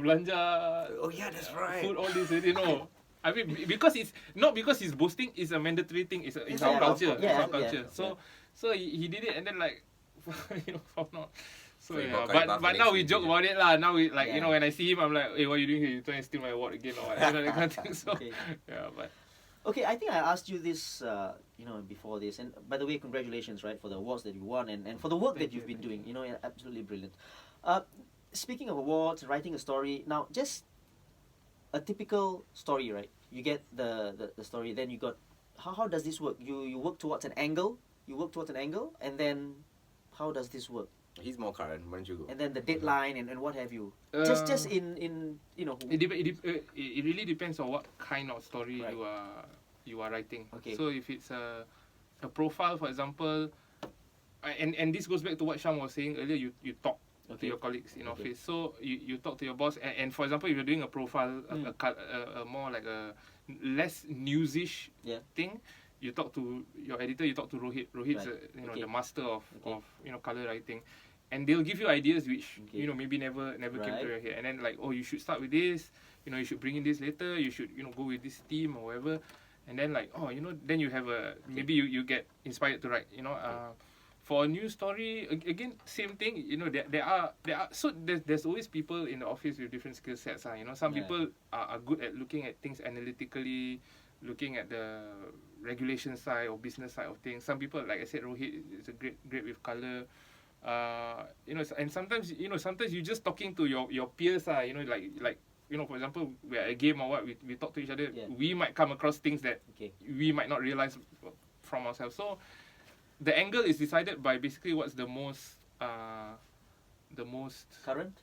belanja Oh yeah, that's right. food, all this, you know. I mean, because it's not because he's boasting, it's a mandatory thing. It's It's our yeah, culture. of course. It's our Yeah, culture. yeah, So he did it, and then like, you know, found out. So So he yeah, got carried but back the now next we week, joke yeah. about it lah. Now we like, you Yeah. know, when I see him, I'm like, hey, what are you doing here? You trying to steal my award again or what? You know, that kind of thing. So Okay. yeah, but Okay, I think I asked you this, you know, before this. And by the way, congratulations, right, for the awards that you won and for the work that Thank you've you, been thank doing. You know, absolutely brilliant. Speaking of awards, writing a story. Now, just a typical story, right? You get the story, then you got. How does this work? You work towards an angle. You work towards an angle, and then how does this work? He's more current. Why don't you go? And then the deadline and what have you. Just in you know. it really depends on what kind of story Right. you are writing. Okay. So if it's a profile, for example, and this goes back to what Sham was saying earlier. You talk to Okay. your colleagues in Okay. office. So you talk to your boss, and for example, if you're doing a profile, a more like a less newsish Yeah. thing, you talk to your editor. You talk to Rohit. Rohit's Right. the master of Okay. color writing. And they'll give you ideas which Okay. maybe never came Right. to your head, and then like, oh, you should start with this, you know, you should bring in this later, you should go with this theme or whatever, and then like, oh, then you have maybe you get inspired to write, for a new story. Again, same thing, there are so there's always people in the office with different skill sets. Some Yeah. people are good at looking at things analytically, looking at the regulation side or business side of things. Some people, like I said, Rohit is a great with color. And sometimes you're just talking to your peers, like for example, we're at a game or what, we talk to each other. Yeah. We might come across things that Okay. we might not realize from ourselves. So the angle is decided by basically what's the most Current.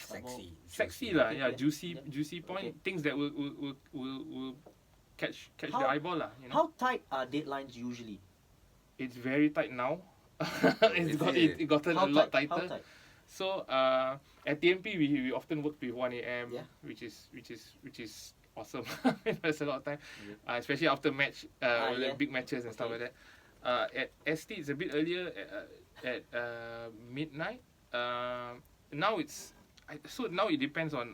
Juicy. sexy lah, Okay, yeah. juicy point, Okay. things that will catch the How- eyeball lah. How tight are deadlines usually? It's very tight now. Is It gotten a lot How tighter. tight? So at TMP we often work with 1 a.m. Yeah. which is awesome. That's a lot of time, Yeah. especially after match, Yeah. big matches and stuff Okay. like that. At ST it's a bit earlier at midnight. Now now it depends on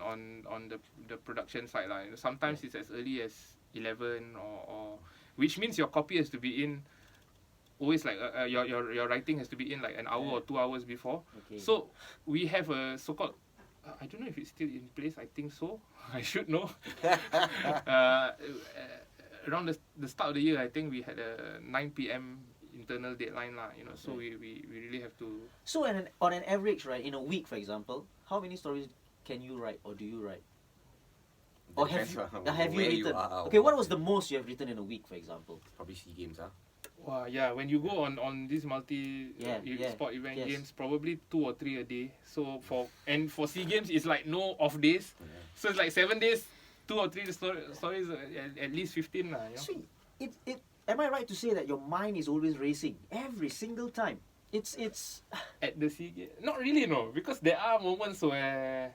the production side lah. Sometimes it's as early as 11 or which means your copy has to be in. Always like your writing has to be in like an hour or 2 hours before. Okay. So we have a so-called I don't know if it's still in place. I think so. I should know. Around the start of the year, I think we had a 9 p.m. internal deadline lah. So we really have to. So on an average, right, in a week, for example, how many stories can you write or do you write? Or have you where written? are, Okay, what was the most you have written in a week, for example? Probably SEA Games, huh? Wow, yeah. When you go on these Yeah, yeah, sport event yes. games, probably 2 or 3 a day. So for SEA Games, it's like no off days. Yeah. So it's like 7 days, 2 or 3 stories, at least 15 lah. So am I right to say that your mind is always racing every single time? It's At the SEA Games, not really, no, because there are moments where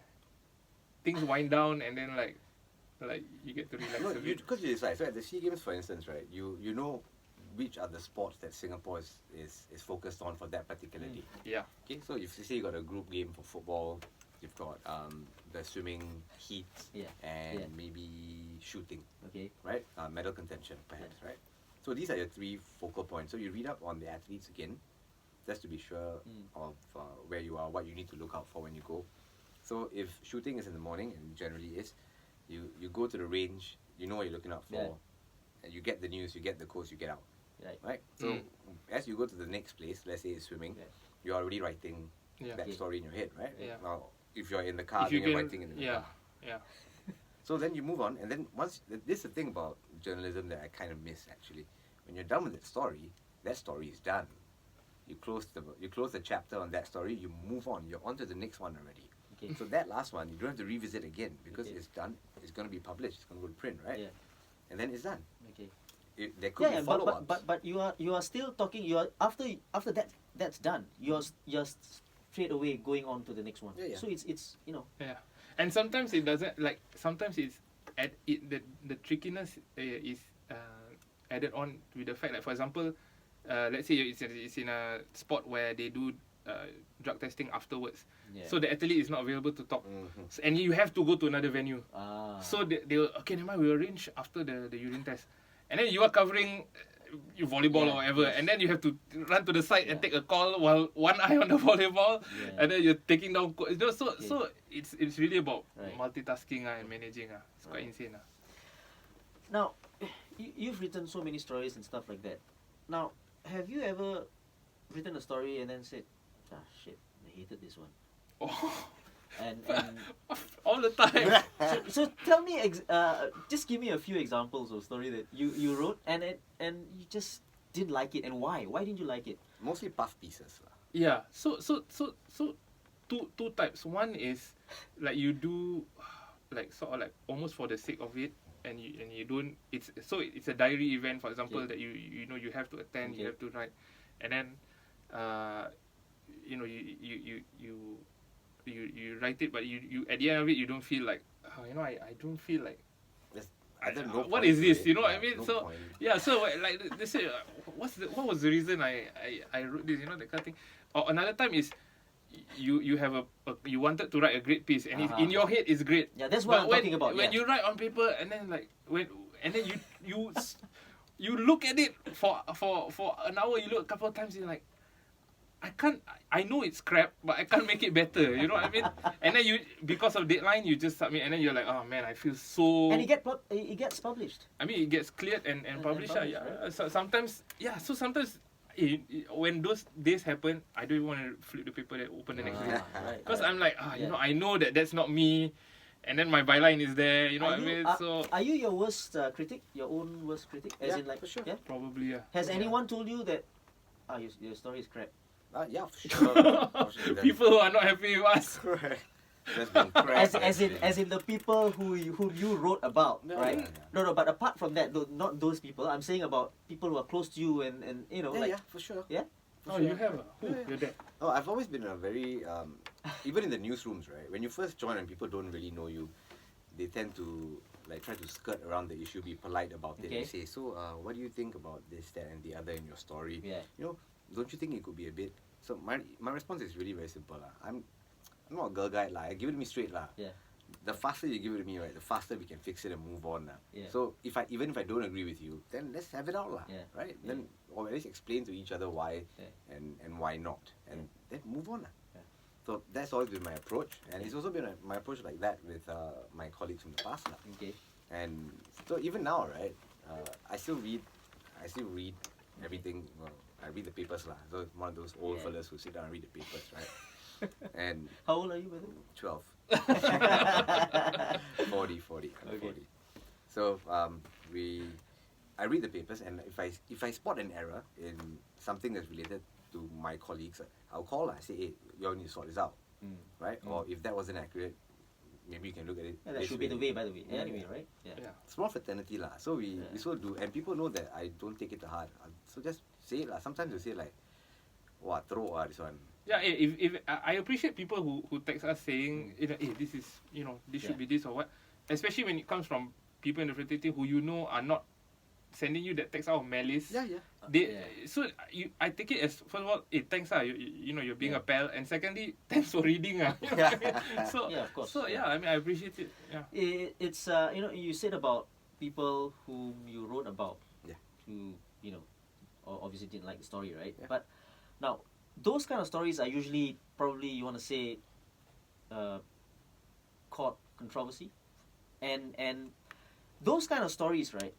things wind down and then like you get to relax No, a bit. because you decide. So at the SEA Games, for instance, right, you know which are the sports that Singapore is focused on for that particular day. Yeah. Okay, so if you say you got a group game for football, you've got the swimming heats and maybe shooting, Okay. right? Medal contention, perhaps, right? So these are your 3 focal points. So you read up on the athletes again, just to be sure of where you are, what you need to look out for when you go. So if shooting is in the morning, and generally is, you go to the range, you know what you're looking out for, and you get the news, you get the course, you get out. Right? So as you go to the next place, let's say it's swimming, you're already writing that story in your head, right? Yeah. Now, if you're in the car, If you then you're can, writing in the yeah, car. yeah. So then you move on, and then this is the thing about journalism that I kind of miss actually. When you're done with that story is done. You close the chapter on that story, you move on, you're on to the next one already. Okay. So that last one, you don't have to revisit again because Okay. it's done, it's going to be published, it's going to go to print, right? Yeah. And then it's done. Okay. There could be Yeah, follow-ups. but you are still talking. You are after that's done. You're straight away going on to the next one. Yeah. So it's you know. Yeah, and sometimes it doesn't, like sometimes it's the trickiness is added on with the fact that, for example, let's say it's in a sport where they do drug testing afterwards, so the athlete is not available to talk, and you have to go to another venue. So they will, okay, never mind, we'll arrange after the urine test, and then you are covering volleyball or whatever, and then you have to run to the side and take a call while one eye on the volleyball, and then you're taking down so it's really about multitasking and managing. It's quite insane. Now, you've written so many stories and stuff like that. Now, have you ever written a story and then said, shit, I hated this one? Oh. And All the time. so tell me, just give me a few examples of story that you wrote and you just didn't like it, and why? Why didn't you like it? Mostly puff pieces. Yeah. So two types. One is like you do like sort of like almost for the sake of it, and you don't. It's a diary event, for example, that you know you have to attend, you have to write, and then you write it, but you at the end of it you don't feel like I don't feel like what is this? You know what I mean? So point. Yeah, so like they say, what was the reason I wrote this? You know, that kind of thing. Or another time is you have you wanted to write a great piece, and in your head it's great. Yeah, that's what I'm talking about. When you write on paper, and then like you look at it for an hour, you look a couple of times, you're like, I know it's crap, but I can't make it better. You know what I mean? And then because of deadline, you just submit, and then you're like, oh man, I feel so. And it gets published. I mean, it gets cleared and published. Yeah. Right? So sometimes, when those days happen, I don't even want to flip the paper and open the next day. Because I'm like, I know that's not me. And then my byline is there. You know what I mean? So are you your worst critic? Your own worst critic? As in, like, for sure. Yeah? Probably, yeah. Has anyone told you that your story is crap? Yeah, for sure. People who are not happy with us. As in the people whom you wrote about, right? No, but apart from that, not those people. I'm saying about people who are close to you and you know, like, for sure. Yeah. You have You're there. Oh, I've always been a very even in the newsrooms, right? When you first join and people don't really know you, they tend to like try to skirt around the issue, be polite about it. They say, so what do you think about this, that, and the other in your story? Yeah. You know, don't you think it could be a bit? So my response is really very simple. I'm not a girl guide. Give it to me straight. Yeah. The faster you give it to me, right, the faster we can fix it and move on. Yeah. So even if I don't agree with you, then let's have it out. Right? Yeah. Then or at least explain to each other why and why not. And then move on. Yeah. So that's always been my approach. And it's also been my approach like that with my colleagues from the past. Okay. And so even now, right, I still read everything. Well, I read the papers. So I'm one of those old fellas who sit down and read the papers, right? And how old are you, by the way? 12. 40. I'm 40. So I read the papers, and if I spot an error in something that's related to my colleagues, I'll call. I say, hey, you all need to sort this out, right? Or if that wasn't accurate, maybe you can look at it. Yeah, that should be the way, by the way. Anyway, right? Yeah. Small fraternity so we still do, and people know that I don't take it to heart. So just say it Sometimes you say like, "Wow, throw this one." Yeah, if I appreciate people who text us saying, hey, this is this should be this or what, especially when it comes from people in the fraternity who are not sending you that text out of malice. Yeah. So I take it as, first of all, thanks you know, you're being a pal, and secondly, thanks for reading you know what I mean? So Yeah, of course. So yeah, I mean, I appreciate it. Yeah. It's you know, you said about people whom you wrote about. Yeah. Who, you know, obviously didn't like the story, right? Yeah. But now those kind of stories are usually, probably you want to say, caught controversy, and those kind of stories, right?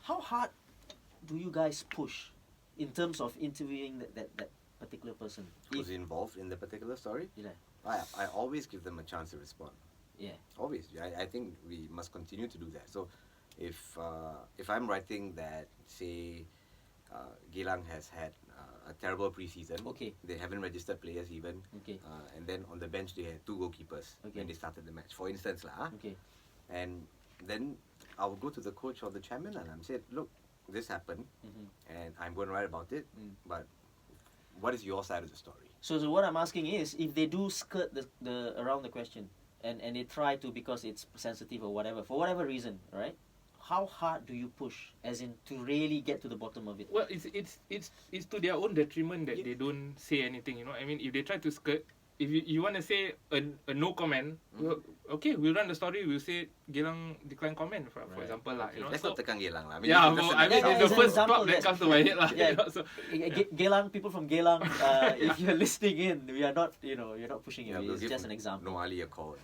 How hard do you guys push in terms of interviewing that particular person? Who's involved in the particular story? Yeah. I always give them a chance to respond. Yeah. Always. I think we must continue to do that. So if I'm writing that, say, Geylang has had a terrible preseason. Okay. They haven't registered players even. Okay. And then on the bench they had 2 goalkeepers Okay. when they started the match, for instance. Okay. And then I would go to the coach or the chairman and I said, look, this happened and I'm going to write about it, but what is your side of the story? So what I'm asking is, if they do skirt the around the question and they try to, because it's sensitive or whatever, for whatever reason, right? How hard do you push, as in to really get to the bottom of it? Well, it's to their own detriment that they don't say anything. You know, I mean, if they try to skirt, if you want to say a no comment, well, okay, we'll run the story. We'll say Geylang decline comment, for example, lah. You know, Let's so, not tekan Geylang lah. yeah, that's I mean, Yeah, it's the as an first example, club that yes. comes to my head, lah. Yeah. You know, so Geylang, people from Geylang, if you're listening in, we are not, you know, you're not pushing it. we'll It's give just an example. Noali a call.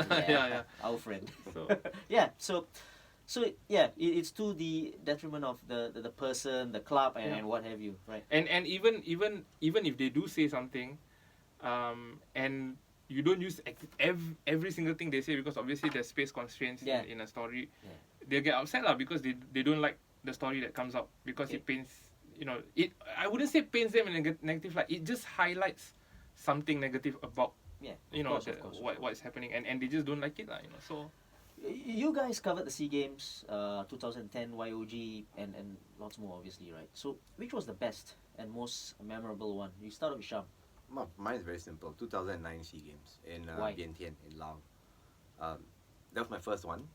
Yeah. Our friend. So Yeah. So yeah, it's to the detriment of the person, the club, and what have you, right? and even if they do say something, and you don't use every single thing they say, because obviously there's space constraints in a story. Yeah. They'll get upset lah, because they don't like the story that comes out, because it paints, you know, I wouldn't say paints them in a negative light. It just highlights something negative about, you know, what's happening, and they just don't like it lah, you know. So You guys covered the SEA Games, 2010 YOG, and lots more, obviously, right? So which was the best and most memorable one? You start with Sham. Mine is very simple. 2009 SEA Games in Vientiane in Laos. That was my first one.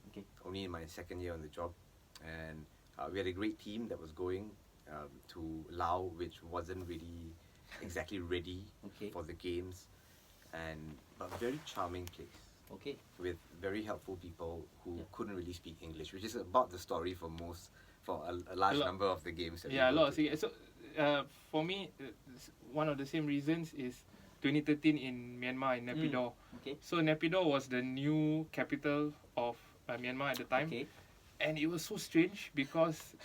Okay. Only in my second year on the job, and we had a great team that was going to Laos, which wasn't really exactly ready for the games, but very charming place. Okay. With very helpful people who couldn't really speak English, which is about the story for a large number of the games. That a lot of SEA. So for me, one of the same reasons is 2013 in Myanmar, in Naypyidaw. Okay. So Naypyidaw was the new capital of Myanmar at the time. Okay. And it was so strange because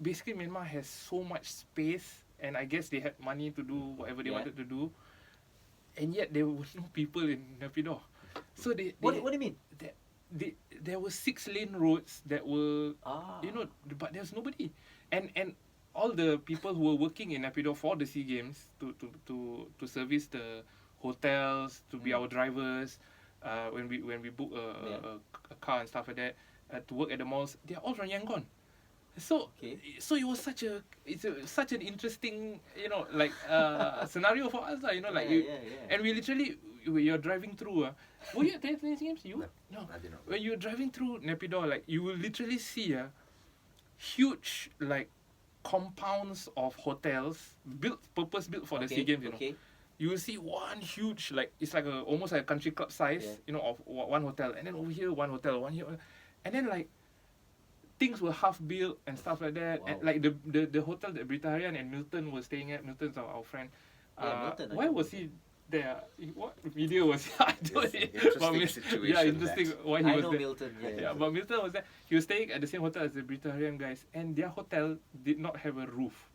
basically Myanmar has so much space, and I guess they had money to do whatever they wanted to do, and yet there were no people in Naypyidaw. So What do you mean? There were 6-lane roads that were, you know, but there's nobody, and all the people who were working in Naypyidaw for the SEA Games to service the hotels, to be our drivers, when we book a car and stuff like that, to work at the malls, they're all from Yangon. So it was such an interesting, you know, like scenario for us, you know, like and you're driving through. Were you at the SEA Games? No. I did not. When you're driving through Naypyidaw, like you will literally see huge like compounds of hotels purpose built for the SEA Games. You know, you will see one huge, like it's like almost like a country club size, you know, of one hotel, and then over here one hotel, one here, and then like things were half built and stuff like that. And like the hotel that Britarian and Milton were staying at. Milton's our friend. Milton, why was he there? What video was he? I don't know. Interesting situation. Yeah, interesting why he I was know there. Milton. Yeah, but Milton was there. He was staying at the same hotel as the Britarian guys, and their hotel did not have a roof.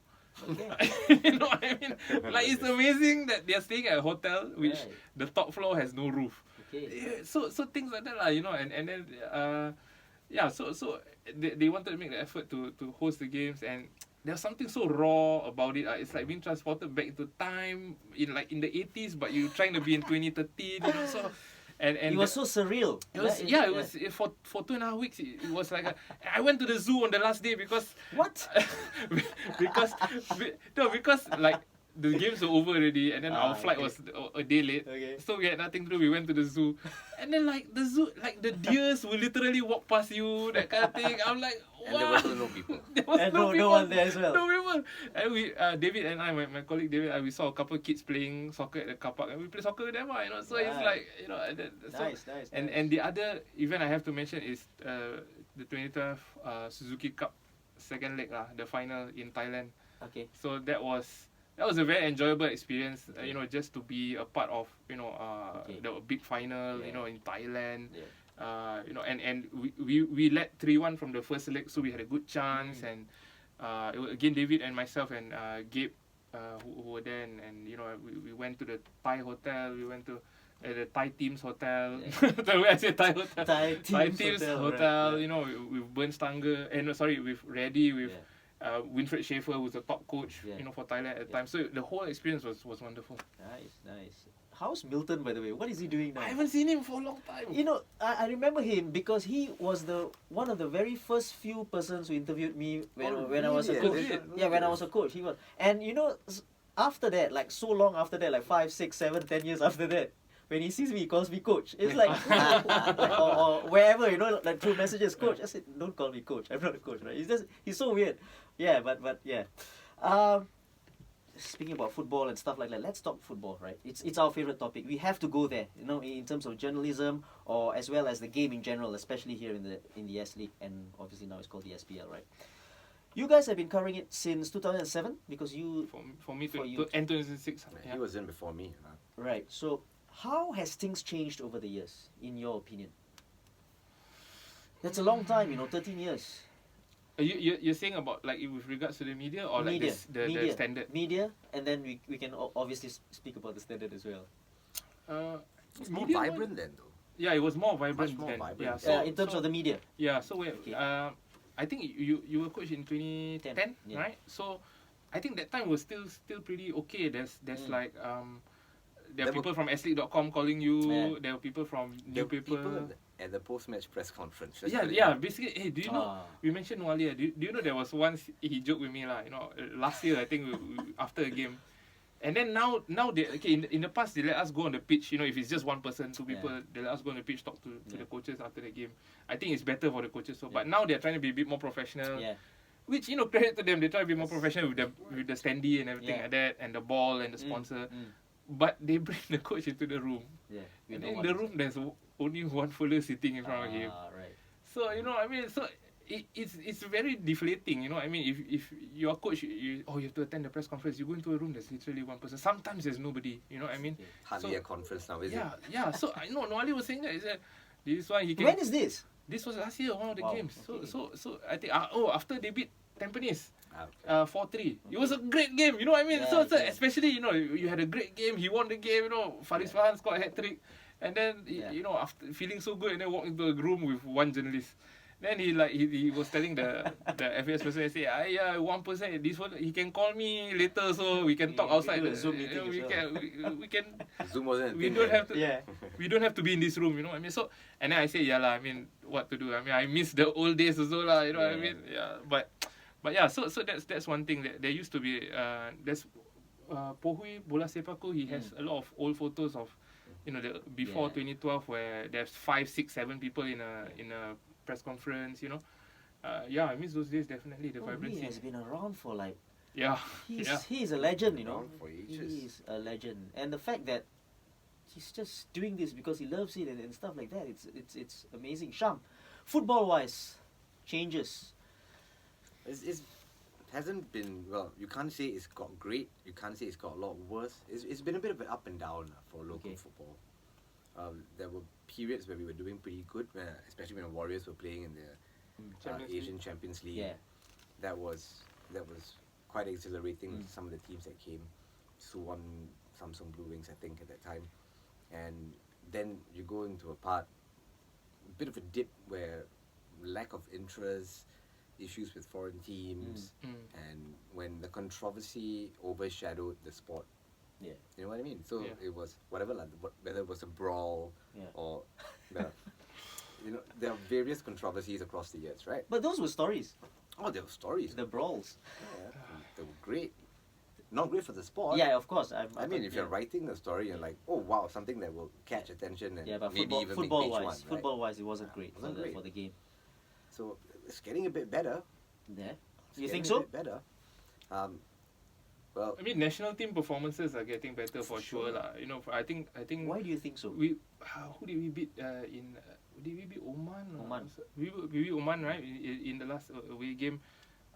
Okay. You know what I mean? Like it's amazing that they're staying at a hotel which the top floor has no roof. Okay. So things like that, you know, and then so they wanted to make the effort to host the games, and there's something so raw about it. It's like being transported back into time in the 80s, but you're trying to be in 2013, you know. So and it was so surreal. It was it was for 2.5 weeks. It was like I went to the zoo on the last day because what? because like the games were over already, and then our flight okay. was a day late. Okay. So we had nothing to do. We went to the zoo, and then like the zoo, like the deers will literally walk past you, that kind of thing. I'm like, And there wow. was no people. There was And no no people. one there as well. No people. And we, David and I, my colleague David, we saw a couple of kids playing soccer at the car park, and we play soccer with them, you know. So it's Right. like, you know, Nice. and the other event I have to mention is the 2012 Suzuki Cup second leg, the final in Thailand. Okay. So that was a very enjoyable experience, you know, just to be a part of, you know, Okay. the big final, you Yeah. know, in Thailand. Yeah. You know, and we led 3-1 from the first leg, so we had a good chance. And it was, again, David and myself and Gabe who were there, and you know, we went to the Thai hotel. We went to the Thai team's hotel. The way I say Thai hotel. Thai team's hotel, right. You know, with Bernd Stanger, and with Reddy, with Winfred Schaefer, who's the top coach, Yeah. you know, for Thailand at the time. So the whole experience was wonderful. Nice. How's Milton, by the way? What is he doing now? I haven't seen him for a long time. You know, I remember him because he was one of the very first few persons who interviewed me when I was a really? coach. Yeah, When I was a coach, he was. And you know, after that, like so long after that, like 5, 6, 7, 10 years after that, when he sees me, he calls me coach. It's like, or wherever, you know, like through messages, coach. I said, don't call me coach. I'm not a coach, right? He's so weird. Yeah, but yeah. Speaking about football and stuff like that, let's talk football, right? It's our favorite topic. We have to go there, you know, in terms of journalism or as well as the game in general, especially here in the S League, and obviously now it's called the SPL, right? You guys have been covering it since 2007 because you For me, For you. and 2006. Yeah, he was in before me. right. So how has things changed over the years, in your opinion? That's a long time, you know, 13 years. You're saying about like with regards to the media or like Media, the standard? media, and then we can obviously speak about the standard as well. It's more media vibrant then, though. Yeah, it was more vibrant Much more then. vibrant. Yeah, So- In terms of the media, yeah, so we Okay. I think you were coach in 2010, Yeah. right? So I think that time was still pretty okay. There's like there are There were- people from sleague.com calling you. Yeah. There were people from The newspaper. people at the post-match press conference. just Yeah, telling yeah. you. Basically, hey, do you know? Ah. We mentioned earlier. Do you know there was once he joked with me lah? You know, last year I think after a game, and then now they in the past they let us go on the pitch. You know, if it's just one person, two people, they let us go on the pitch talk to the coaches after the game. I think it's better for the coaches. So, but now they're trying to be a bit more professional. yeah. Which, you know, credit to them. They try to be more professional with the standee and everything Yeah. like that, and the ball and the sponsor. Mm. But they bring the coach into the room. Yeah. And in the room, there's only one fella sitting in front of him. Right. So, you know, I mean, so it's very deflating, you know. I mean, if you're a coach, you have to attend the press conference. You go into a room, there's literally one person. Sometimes there's nobody, you know what I mean? Hardly So- a conference now, is Yeah, it? yeah. So, I know, Noali was saying that. He said, this one, he can... When is this? This was last year, one of the Wow, games. okay. So I think, after they beat Tampines, Okay. 4-3. It was a great game, you know what I mean? Yeah, so yeah. especially, you know, you had a great game. He won the game, you know. Faris Fahan scored a hat-trick. And then, you know, after feeling so good, and then walked into a room with one journalist. Then he was telling the FAS person, he said, 1%, this one, he can call me later so we can talk We outside. do a Zoom You know, meeting we as we can Zoom wasn't a we thing don't then. have to Yeah. we don't have to be in this room, you know what I mean? So, and then I say, yeah lah, I mean, what to do? I mean, I miss the old days also lah, you know what I Yeah. mean? Yeah, but yeah, so that's one thing that there used to be. There's Pohui Bola Sepaku. He has a lot of old photos of, you know, the before 2012 where there's 5, 6, 7 people in a press conference. You know, yeah, I miss those days definitely. The He vibrancy. has been around for like Yeah, he's a legend, you know. Around for ages. He's a legend, and the fact that he's just doing this because he loves it and stuff like that. It's amazing. Sham, football wise, changes. It hasn't been, well, you can't say it's got great, you can't say it's got a lot worse. It's been a bit of an up and down for local football. There were periods where we were doing pretty good, especially when the Warriors were playing in the Champions League. Asian Champions League. Yeah. That was quite exhilarating. Some of the teams that came, Suwon, Samsung Blue Wings, I think, at that time. And then you go into a bit of a dip where lack of interest, issues with foreign teams, and when the controversy overshadowed the sport. Yeah. You know what I mean? So Yeah. it was whatever, like, whether it was a brawl or there are various controversies across the years, right? But those were stories. Oh, there were stories. The brawls. Yeah, they were great. not great for the sport. Yeah, of course. I mean, if you're writing a story, you're like, oh wow, something that will catch attention and but maybe even make football page wise, one, right? football wise, it wasn't great, Wasn't great. for the game. So it's getting a bit better. Yeah, It's you think getting a so? bit better. Well, I mean, national team performances are getting better for Sure. sure lah. You know, I think Why do you think so? we who did we beat did we beat Oman? Oman. We beat Oman, right? In the last away game.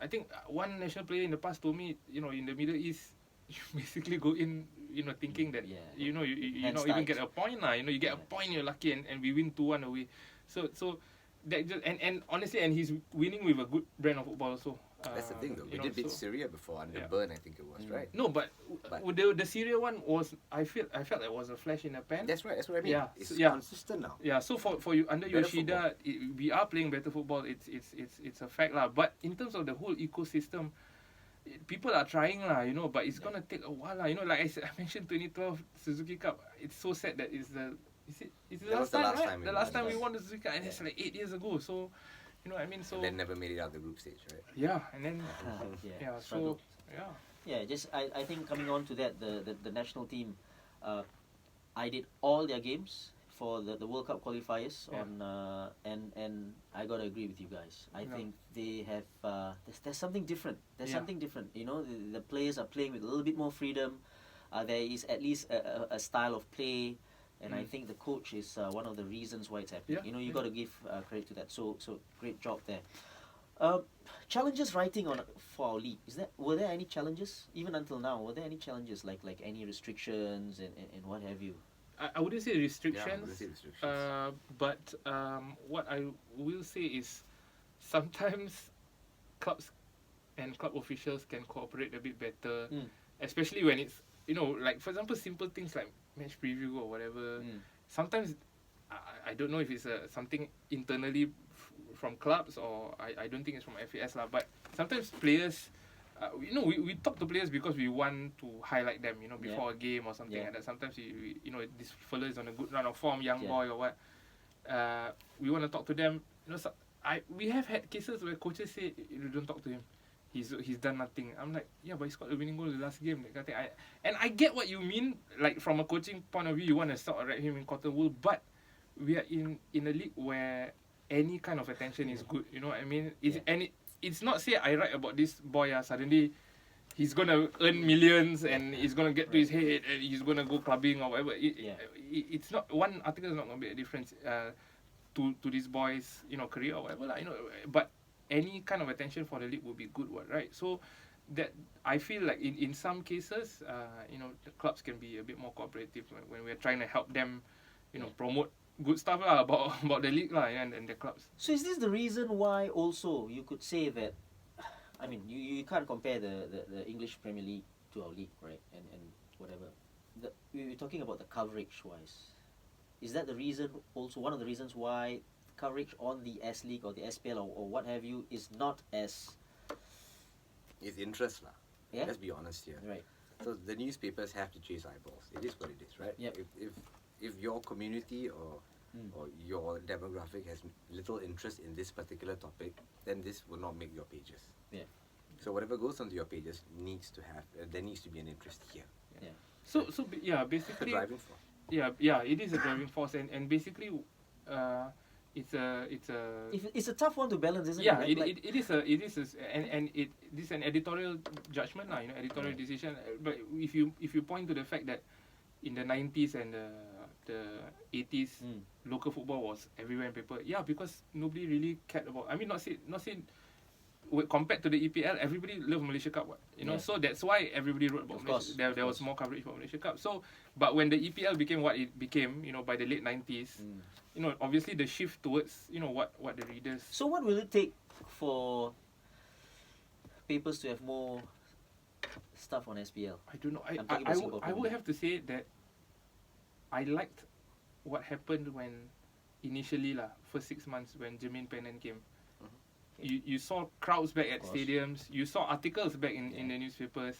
I think one national player in the past told me, you know, in the Middle East, you basically go in, you know, thinking that, Yeah. you know, you Hands not even tied. get a point lah. You know, you get a point, you're lucky, and we win 2-1 away. So that just, and honestly, and he's winning with a good brand of football also. that's the thing though. We you know, did beat so- Syria before under Yeah. Burn, I think it was, right? No, but the Syria one was I felt that was a flash in the pan. That's right. That's what I mean. Yeah, It's so- yeah. consistent now. Yeah, so for you under Better Yoshida, we are playing better football. It's a fact lah. But in terms of the whole ecosystem, people are trying lah, you know. But it's gonna take a while lah, you know. Like I mentioned, 2012 Suzuki Cup. It's so sad that it's the That was the last right? time we The last won, time we yes. won the Suzuki Cup, and it's like 8 years ago. So, you know what I mean. So And then never made it out the group stage, right? yeah, and then Yeah, yeah, struggled. so yeah. Yeah, just I think coming on to that, the national team, I did all their games for the World Cup qualifiers Yeah. on and I gotta agree with you guys. I Yeah. think they have there's something different. There's Yeah. something different. You know, the players are playing with a little bit more freedom. There is at least a style of play, and I think the coach is one of the reasons why it's happening. Yeah, You know, you yeah. got to give credit to that. So great job there. Challenges writing for our league. Were there any challenges even until now? Were there any challenges like any restrictions and what have you? I wouldn't say restrictions. wouldn't say restrictions. But what I will say is sometimes clubs and club officials can cooperate a bit better, especially when it's, you know, like for example, simple things like match preview or whatever. Sometimes I don't know if it's something internally from clubs or I don't think it's from FAS lah. But sometimes players, you know, we talk to players because we want to highlight them, you know, before a game or something like that. Sometimes you know, this fella is on a good run of form, young boy or what. We want to talk to them. You know, we have had cases where coaches say, you don't talk to him. He's done nothing. I'm like, yeah, but he scored the winning goal in the last game. That kind of thing. And I get what you mean. Like from a coaching point of view, you want to sort of wrap him in cotton wool. But we are in a league where any kind of attention is good. You know what I mean? It's not say I write about this boy. Suddenly he's gonna earn millions and he's gonna get to his head and he's gonna go clubbing or whatever. It's not, one article is not gonna make a difference to this boy's, you know, career or whatever lah. You know, but any kind of attention for the league would be good, right? So that I feel like in some cases, you know, the clubs can be a bit more cooperative when we're trying to help them, you know, promote good stuff lah about the league lah and the clubs. So is this the reason why also you could say that, I mean, you can't compare the English Premier League to our league, right? And whatever. We're talking about the coverage wise. Is that the reason also, one of the reasons why coverage on the S League or the SPL or what have you is not as... It's interest lah. Yeah? Let's be honest here. Right. So the newspapers have to chase eyeballs. It is what it is, right? Yep. If your community or your demographic has little interest in this particular topic, then this will not make your pages. Yeah. So whatever goes onto your pages needs to have there needs to be an interest here. Yeah. So yeah, The basically driving force. yeah, it is a driving force and basically it's a It's a tough one to balance, isn't yeah, it? it is this is an editorial judgment lah, you know, editorial decision. But if you point to the fact that in the 90s and the 80s, local football was everywhere in paper. Yeah, because nobody really cared about. I mean, not say compared to the EPL, everybody loved Malaysia Cup, what, you know. Yeah. So that's why everybody wrote about Of Malaysia. course, There was more coverage for Malaysia Cup. So, but when the EPL became what it became, you know, by the late 90s, you know, obviously the shift towards, you know, what the readers. So what will it take for papers to have more stuff on SPL? I don't know. I'm talking about Singapore I Premier would League. have to say that I liked what happened when initially first 6 months when Jermaine Pennant came. You saw crowds back at course. stadiums. You saw articles back in the newspapers,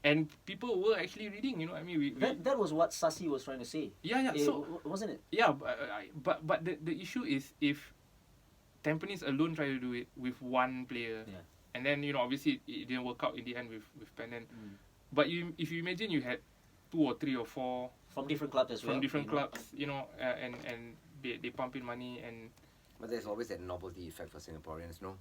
and people were actually reading. You know, I mean, That was what Sasi was trying to say. yeah. So wasn't it? yeah, but the issue is if Tampines alone try to do it with one player, Yeah. and then, you know, obviously it didn't work out in the end with Pennant. But if you imagine you had 2 or 3 or 4 From different clubs as well. from different you know. clubs, and they pump in money and But there's always that novelty effect for Singaporeans, no?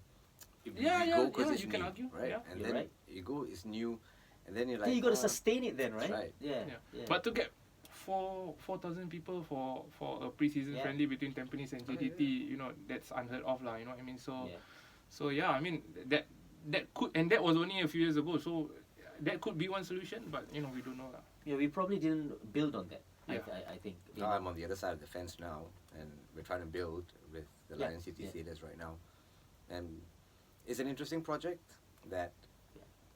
If Yeah, you yeah, go 'cause yeah, it's you can new, argue, right? yeah. And You're then right. you go, it's new, and then you're like, Then you got to "Oh, sustain it then, right? right. Yeah. yeah. yeah. But to get 4,000 people for a pre-season Yeah. friendly between Tampines and JDT, that's unheard of lah. You know what I mean? yeah. So yeah, I mean that could, and that was only a few years ago. So that could be one solution, but we don't know lah. Yeah, we probably didn't build on that. Yeah. I think. you Now know. I'm on the other side of the fence now, and we're trying to build with the Yeah, Lion City yeah. Sailors right now, and it's an interesting project that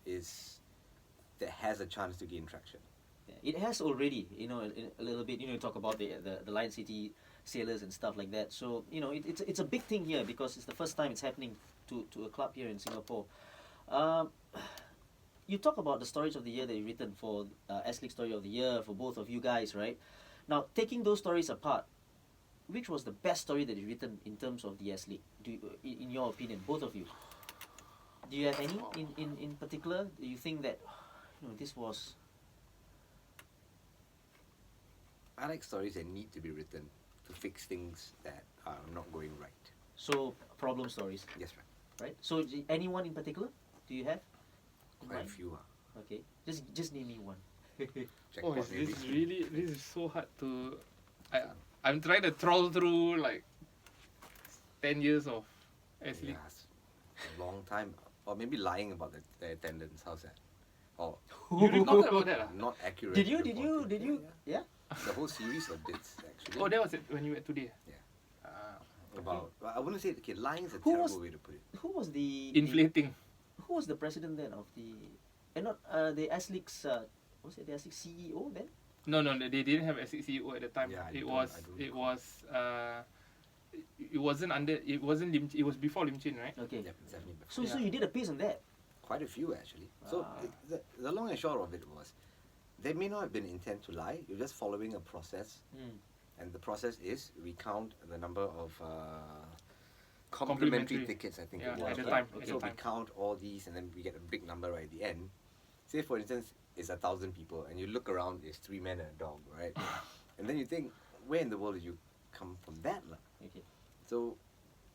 that has a chance to gain traction. Yeah, it has already, a little bit. You talk about the Lion City Sailors and stuff like that. So it's a big thing here because it's the first time it's happening to a club here in Singapore. You talk about the stories of the year that you've written for S League Story of the Year for both of you guys, right? Now, taking those stories apart, which was the best story that you've written in terms of the S League? In your opinion, both of you, do you have any in particular? Do you think that this was? I like stories that need to be written to fix things that are not going right. So problem stories, Yes, right. right? So anyone in particular? Do you have? in Quite a mind? few. Okay, just name me one. Oh, Jackpot, maybe. this is so hard to. I'm trying to troll through like 10 years of S League. Yeah, it's a long time. Or maybe lying about the attendance. How's that? Or You recorded about that? not accurate. Did you? reporting. Yeah. The whole series of bits, actually. Oh, that was it when you were today. Yeah. Ah, About, well, I wouldn't say, okay, lying is a Who terrible was- way to put it. Who was the inflating. Who was the president then of the? Not the S League's. Was it the S League CEO then? No, they didn't have a CEO at the time. Yeah, I it don't was it wasn't under, it wasn't Lim, it was before Lim Chin, right? Okay. Yep, definitely. So Yeah. you did a piece on that. Quite a few, actually. So Ah. the long and short of it was, there may not have been intent to lie. You're just following a process. And the process is we count the number of complimentary Complimentary. tickets, I think Yeah, it was. at the right? time, at So the we time. count all these and then we get a big number right at the end. Say for instance, it's 1,000 people and you look around, it's 3 men and a dog, right? And then you think, where in the world did you come from that? Lah? Okay. So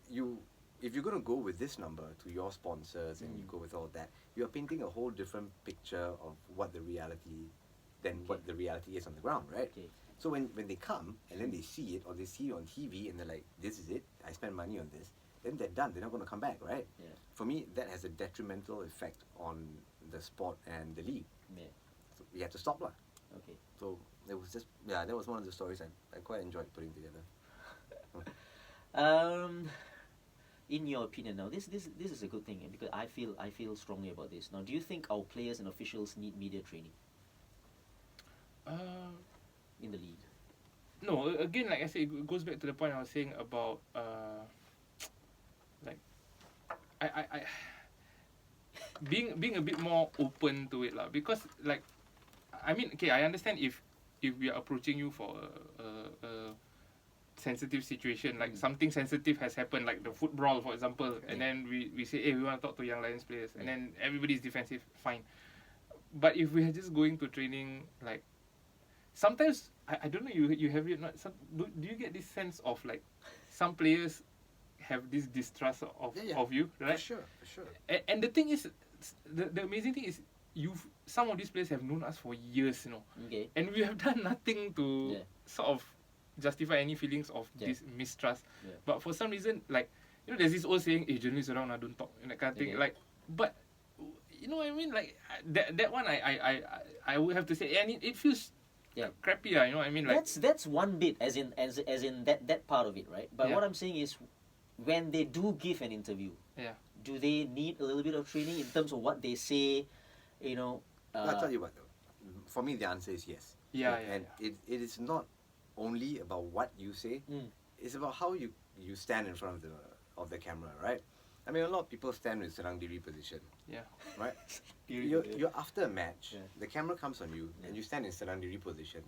if you're going to go with this number to your sponsors and you go with all that, you're painting a whole different picture of what the reality what the reality is on the ground, right? Okay. So when they come and then they see it or they see it on TV and they're like, this is it, I spend money on this, then they're done, they're not going to come back, right? Yeah. For me, that has a detrimental effect on the sport and the league. Yeah. So we had to stop lah. Okay. So it was just, that was one of the stories I quite enjoyed putting together. In your opinion, now this is a good thing because I feel strongly about this. Now, do you think our players and officials need media training in the league? No, again, like I said, it goes back to the point I was saying about like I being a bit more open to it lah. Because like I mean, okay, I understand if we are approaching you for a sensitive situation, like something sensitive has happened, like the foot brawl, for example, and then we say, hey, we want to talk to Young Lions players, and then everybody's defensive, fine. But if we are just going to training, like sometimes I don't know, you have it not. Do you get this sense of like some players have this distrust of you, right? For sure. And the thing is, the amazing thing is, some of these players have known us for years, Okay. and we have done nothing to sort of justify any feelings of this mistrust. Yeah. But for some reason, like, there's this old saying, hey, journalists around, don't talk, and that kind of thing. Okay. Like, but you know what I mean? Like that one, I would have to say, and it feels crappy, you know what I mean? Like, That's one bit, as in that part of it, right? But what I'm saying is, when they do give an interview, do they need a little bit of training in terms of what they say? I'll tell you what though. For me, the answer is yes. And it is not only about what you say. It's about how you stand in front of the camera, right? I mean, a lot of people stand in sedang diri position. Right? You're after a match. The camera comes on you, and you stand in sedang diri position.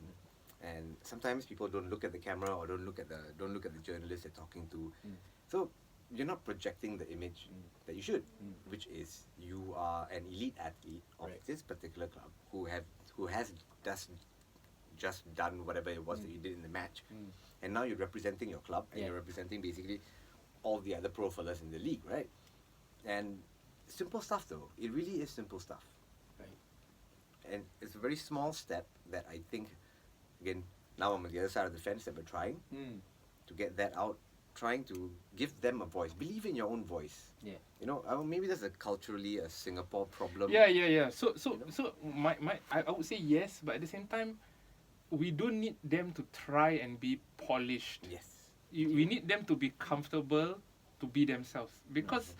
And sometimes people don't look at the camera or don't look at the journalist they're talking to. So you're not projecting the image that you should, which is you are an elite athlete of this particular club who has just done whatever it was that you did in the match, and now you're representing your club and you're representing basically all the other pro fellas in the league, right? And simple stuff though, it really is simple stuff, right? And it's a very small step that I think, again, now I'm on the other side of the fence, that we're trying to get that out, trying to give them a voice. Believe in your own voice. Yeah. You know, maybe that's culturally a Singapore problem. Yeah. So I would say yes, but at the same time, we don't need them to try and be polished. Yes. We need them to be comfortable to be themselves, because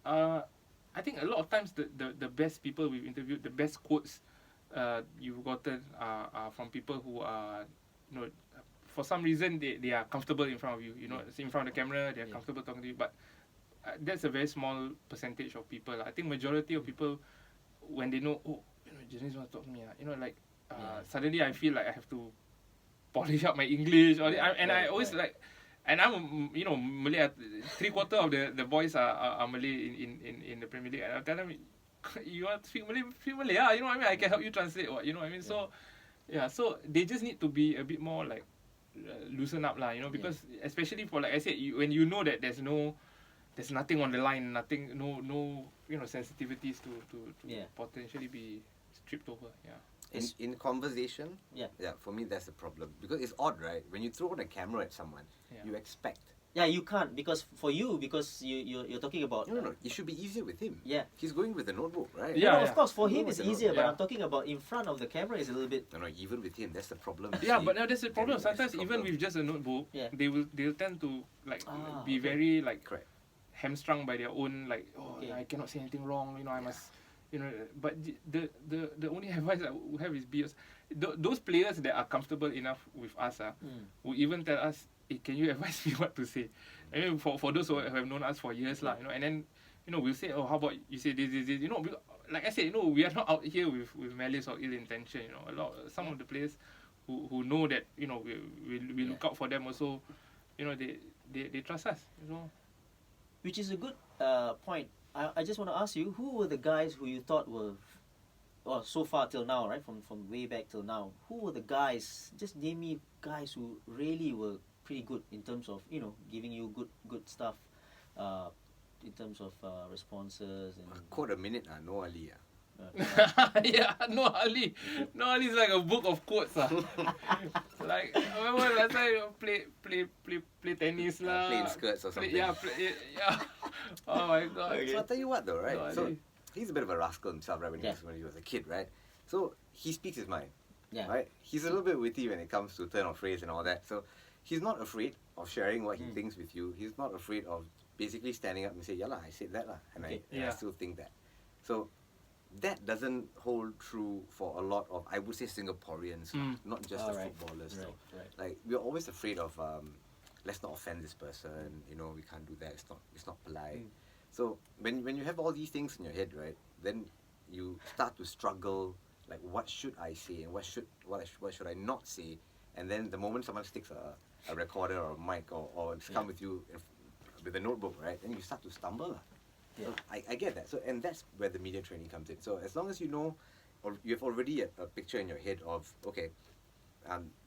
I think a lot of times the best people we've interviewed, the best quotes you've gotten are from people who are, you know, for some reason they are comfortable in front of you. You know, in front of the camera, they're comfortable talking to you. But that's a very small percentage of people. I think majority of people, when they know, oh, you know, Janice wants to talk to me. You know, like suddenly I feel like I have to polish up my English. I always like, and I'm, you know, Malay. 3/4 of the boys are Malay in the Premier League. And I tell them, you want to speak Malay? Speak Malay, you know what I mean? I can help you translate. You know what I mean? So, so they just need to be a bit more like loosen up, you know, because especially for, like I said, when you know that there's nothing on the line, no you know, sensitivities to potentially be stripped over. In conversation, for me that's the problem, because it's odd, right? When you throw a camera at someone, you expect. Yeah, you can't, because you're talking about. No, it should be easier with him. Yeah, he's going with the notebook, right? Yeah, of course, for him it's easier, but I'm talking about in front of the camera is a little bit. No, even with him, that's the problem. But now that's the problem. Sometimes even with just a notebook, they'll tend to like be very like hamstrung by their own, like, I cannot say anything wrong. You know, I must. You know, but the only advice I would have is those players that are comfortable enough with us will even tell us, hey, can you advise me what to say? I mean, for those who have known us for years, you know, and then, you know, we'll say, oh, how about you say this, you know, like I said, you know, we are not out here with malice or ill intention, you know. Some of the players who know that, you know, we look out for them also, you know, they trust us, you know. Which is a good point. I just want to ask you, who were the guys who you thought were, so far till now, right, from way back till now, who were the guys, just name me guys who really were pretty good in terms of, you know, giving you good stuff, in terms of responses and. Quote a minute, no Ali. No Ali. No Ali is like a book of quotes. Like, I remember last time play tennis lah. Play in skirts or something. Yeah. Oh my god. Okay. So I'll tell you what though, right? So he's a bit of a rascal himself, right? When he was a kid, right? So he speaks his mind. Yeah. Right? He's a little bit witty when it comes to turn of phrase and all that. So he's not afraid of sharing what he thinks with you. He's not afraid of basically standing up and say, I said that lah, and I still think that. So that doesn't hold true for a lot of, I would say, Singaporeans, not just the footballers. Right. Like, we're always afraid of, let's not offend this person, you know, we can't do that, it's not polite. So when you have all these things in your head, right, then you start to struggle, like, what should I say and what should I not say? And then the moment someone sticks a recorder or a mic or come with you with a notebook, right, then you start to stumble. Yeah. So I get that. So, and that's where the media training comes in. So as long as you know, or you have already a picture in your head of, okay,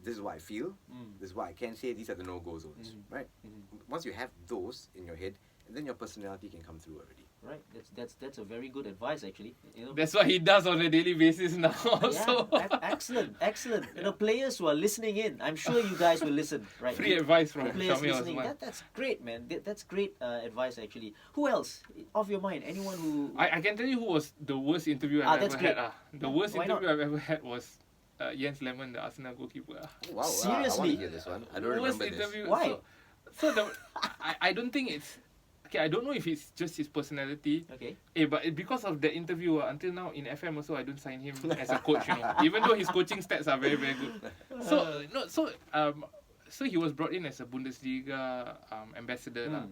this is what I feel, this is what I can say, these are the no-go zones, right? Once you have those in your head, and then your personality can come through already. Right. That's a very good advice, actually. You know, that's what he does on a daily basis now. Excellent. You know, players who are listening in, I'm sure you guys will listen. Right. Free advice from players Shamir listening. Osman. That's great, man. That's great advice, actually. Who else off your mind? Anyone who? I can tell you who was the worst interview I've ever had. The worst interview I've ever had was Jens Lehmann, the Arsenal goalkeeper. Oh, wow. Seriously? I want to hear this one. I don't remember this. Why? I don't think it's. Okay, I don't know if it's just his personality. Okay. But because of the interview, until now in FM also, I don't sign him as a coach. You know, even though his coaching stats are very, very good. So he was brought in as a Bundesliga ambassador lah.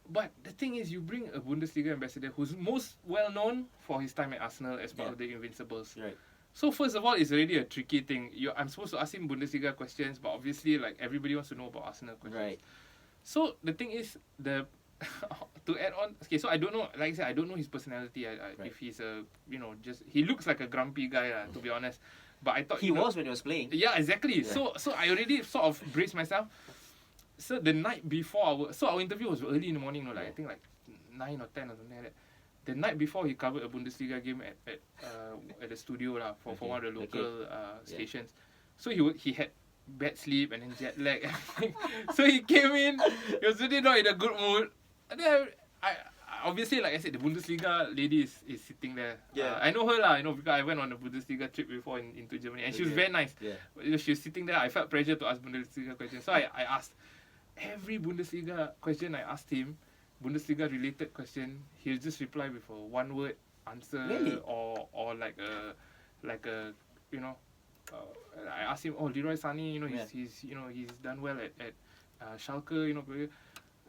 But the thing is, you bring a Bundesliga ambassador who's most well known for his time at Arsenal as part of the Invincibles. Right. So first of all, it's already a tricky thing. I'm supposed to ask him Bundesliga questions, but obviously, like, everybody wants to know about Arsenal questions. Right. So the thing is, to add on, okay, so I don't know, like I said, I don't know his personality. If he's a, just he looks like a grumpy guy, to be honest. But I thought He was when he was playing. Yeah, exactly. Yeah. So I already sort of braced myself. So the night before our interview was early in the morning, I think like 9 or 10 or something like that. The night before, he covered a Bundesliga game at the studio for one of the local stations. So he had bad sleep and then jet lag. So he came in. He was really not in a good mood. And then I obviously, like I said, the Bundesliga lady is sitting there. Yeah. I know her because I went on a Bundesliga trip before into Germany, and she was very nice. Yeah. She was sitting there. I felt pressure to ask Bundesliga questions, so I asked every Bundesliga question. I asked him, Bundesliga related question. He'll just reply with a one word answer, Really? or like a I asked him, Leroy Sané, he's done well at Schalke,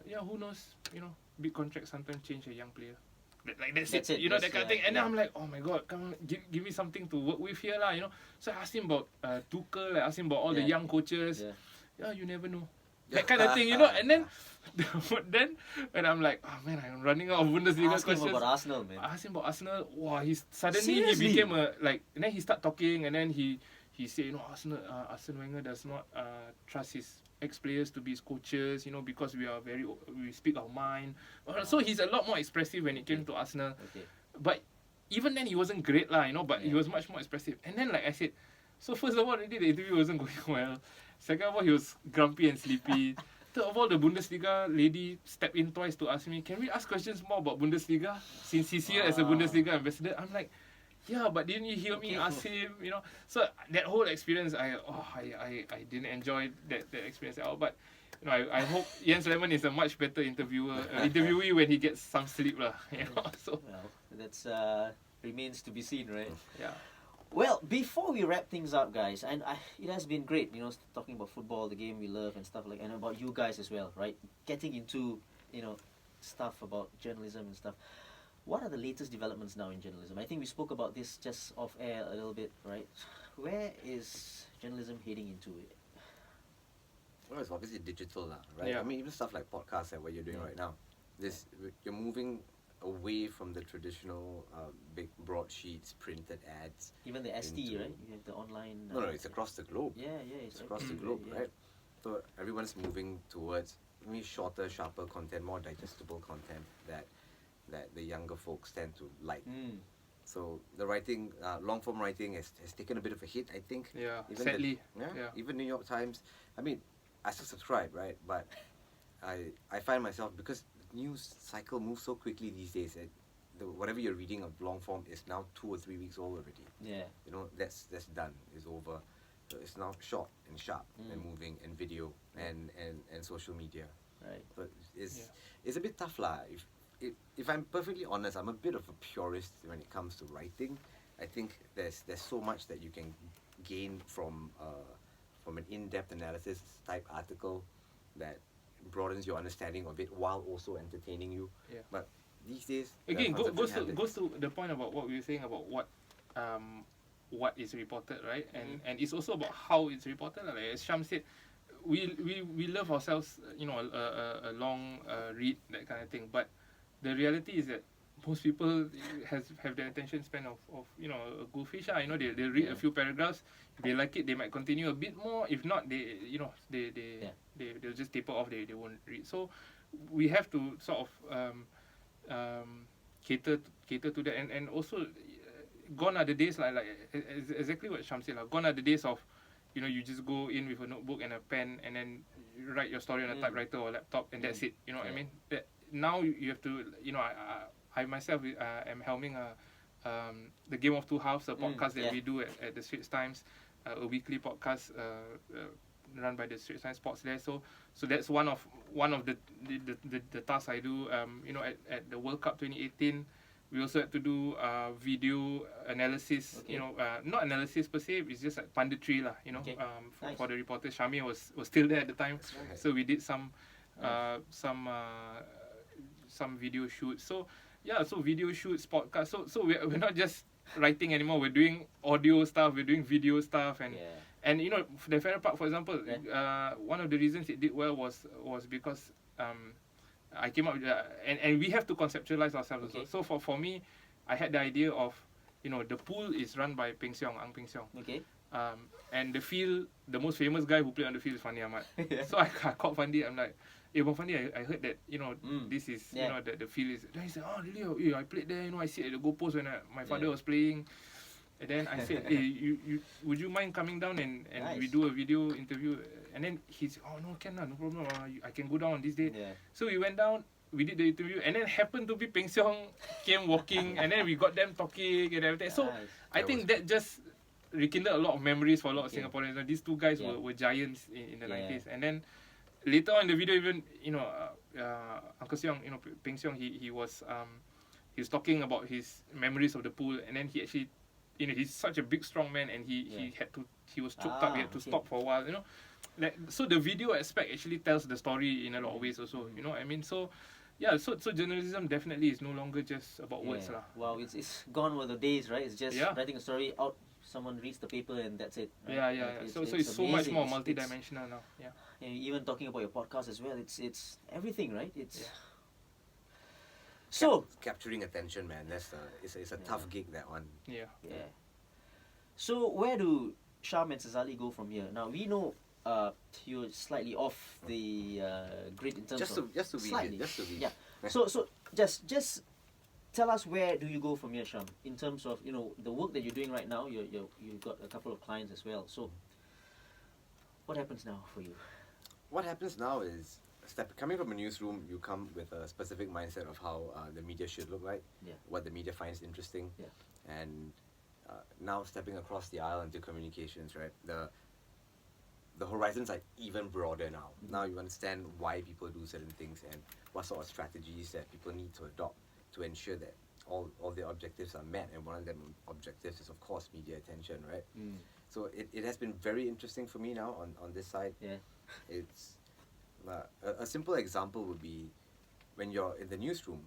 yeah, who knows, big contract sometimes change a young player. That's it. That kind of thing. And then I'm like, oh my god, come on, give me something to work with here, lah. So I asked him about Tuchel, I asked him about all the young coaches. Yeah, you never know. That kind of thing, And then when I'm like, oh man, I'm running out of Bundesliga Ask him questions. about Arsenal, man. I asked him about Arsenal. Wow, he Seriously? became and then he started talking, and then he said, Arsene Wenger does not trust his ex-players to be his coaches, because we speak our mind. So he's a lot more expressive when it came to Arsenal. Okay. But even then, he wasn't great, but he was much more expressive. And then, like I said, so first of all, already the interview wasn't going well. Second of all, he was grumpy and sleepy. Third of all, the Bundesliga lady stepped in twice to ask me, can we ask questions more about Bundesliga? Since he's here as a Bundesliga ambassador. I'm like, yeah, but didn't you hear me ask him? So that whole experience, I didn't enjoy that experience at all. But I hope Jens Lehmann is a much better interviewee when he gets some sleep, lah. So well, that's remains to be seen, right? Yeah. Well, before we wrap things up, guys, and it has been great, talking about football, the game we love, and stuff and about you guys as well, right? Getting into stuff about journalism and stuff. What are the latest developments now in journalism? I think we spoke about this just off air a little bit, right? Where is journalism heading into? Well, it's obviously digital now, right? Yeah. I mean, even stuff like podcasts like what you're doing right now. You're moving away from the traditional big broadsheets, printed ads. Even the ST, right? You have the online. No, it's across the globe. Yeah, It's across the globe, right? So everyone's moving towards shorter, sharper content, more digestible content that the younger folks tend to like. So the writing, long-form writing has taken a bit of a hit, I think. Yeah, Even sadly. Even New York Times. I mean, I still subscribe, right? But I find myself, because the news cycle moves so quickly these days, whatever you're reading of long-form is now 2 or 3 weeks old already. Yeah. That's done, is over. So it's now short and sharp and moving, and video and social media. Right. But it's a bit tough, lah. If I'm perfectly honest, I'm a bit of a purist when it comes to writing. I think there's so much that you can gain from an in-depth analysis type article that broadens your understanding of it while also entertaining you. Yeah. But these days, Again, goes to the point about what we were saying about what is reported, right? And it's also about how it's reported. Like as Sham said, we love ourselves, a long read, that kind of thing. But the reality is that most people have the attention span of a goldfish. They read a few paragraphs. If they like it, they might continue a bit more. If not, they'll just taper off. They won't read. So we have to sort of cater to that, and also gone are the days like exactly what Sham said. Gone are the days of you just go in with a notebook and a pen and then you write your story on a typewriter or laptop and that's it. What I mean? Now you have to, I myself am helming the Game of Two Halves, a podcast that we do at the Straits Times, a weekly podcast run by the Straits Times Sports there. So that's one of the tasks I do. At the World Cup 2018, we also had to do video analysis. Not analysis per se. It's just like punditry lah. For the reporters. Shamir was still there at the time, Right. so we did some video shoots. So video shoots, podcasts. So we're not just writing anymore. We're doing audio stuff. We're doing video stuff, and the Farrer Park, for example, one of the reasons it did well was because I came up with and we have to conceptualize ourselves Okay. also. So for me, I had the idea of, the pool is run by Peng Peng Siong. Okay. And the field, the most famous guy who played on the field is Fandi Ahmad. Yeah. So I called Fandi. I'm like, hey, Bang Fandi, I heard that this is Yeah. the field is. Then he said, oh really? Oh, yeah, I played there. I sit at the goalpost when my father was playing. And then I said, hey, you would you mind coming down and Nice. we do a video interview? And then he said, oh no, can lah, no problem. I can go down on this day. Yeah. So we went down. We did the interview, and then happened to be Peng Siong came walking, and then we got them talking and everything. So Nice. I think that just rekindled a lot of memories for a lot of Okay. Singaporeans. These two guys Yeah. were giants in the Yeah. 90s. And then later on in the video, even Uncle Siong, Peng Siong, he was talking about his memories of the pool, and then he actually, he's such a big strong man, and he was choked up. He had to Okay. stop for a while. Like, so the video aspect actually tells the story in a lot of ways also. You know what I mean? So. Yeah, so journalism definitely is no longer just about words lah. Wow, it's gone were the days, right? It's just Yeah. writing a story out. Someone reads the paper and that's it. Right? Yeah. Like, So it's so much amazing. more It's- multidimensional now. Yeah. and even talking about your podcast as well, it's everything, right? It's Yeah. so Capturing attention, man. It's a tough gig, that one. Yeah. yeah. So where do Sham and Sazali go from here? Now we know you're slightly off the grid in terms Just of to be slightly. just to be. Yeah. So just tell us, where do you go from here, Sham? In terms of the work that you're doing right now, you've got a couple of clients as well. So what happens now for you? What happens now is, coming from a newsroom, you come with a specific mindset of how the media should look like, Yeah. what the media finds interesting, Yeah. and now stepping across the aisle into communications, right? The horizons are even broader now. Mm-hmm. Now you understand why people do certain things and what sort of strategies that people need to adopt to ensure that all their objectives are met. And one of them objectives is, of course, media attention, right? So it has been very interesting for me now on this side. Yeah. It's a simple example would be when you're in the newsroom,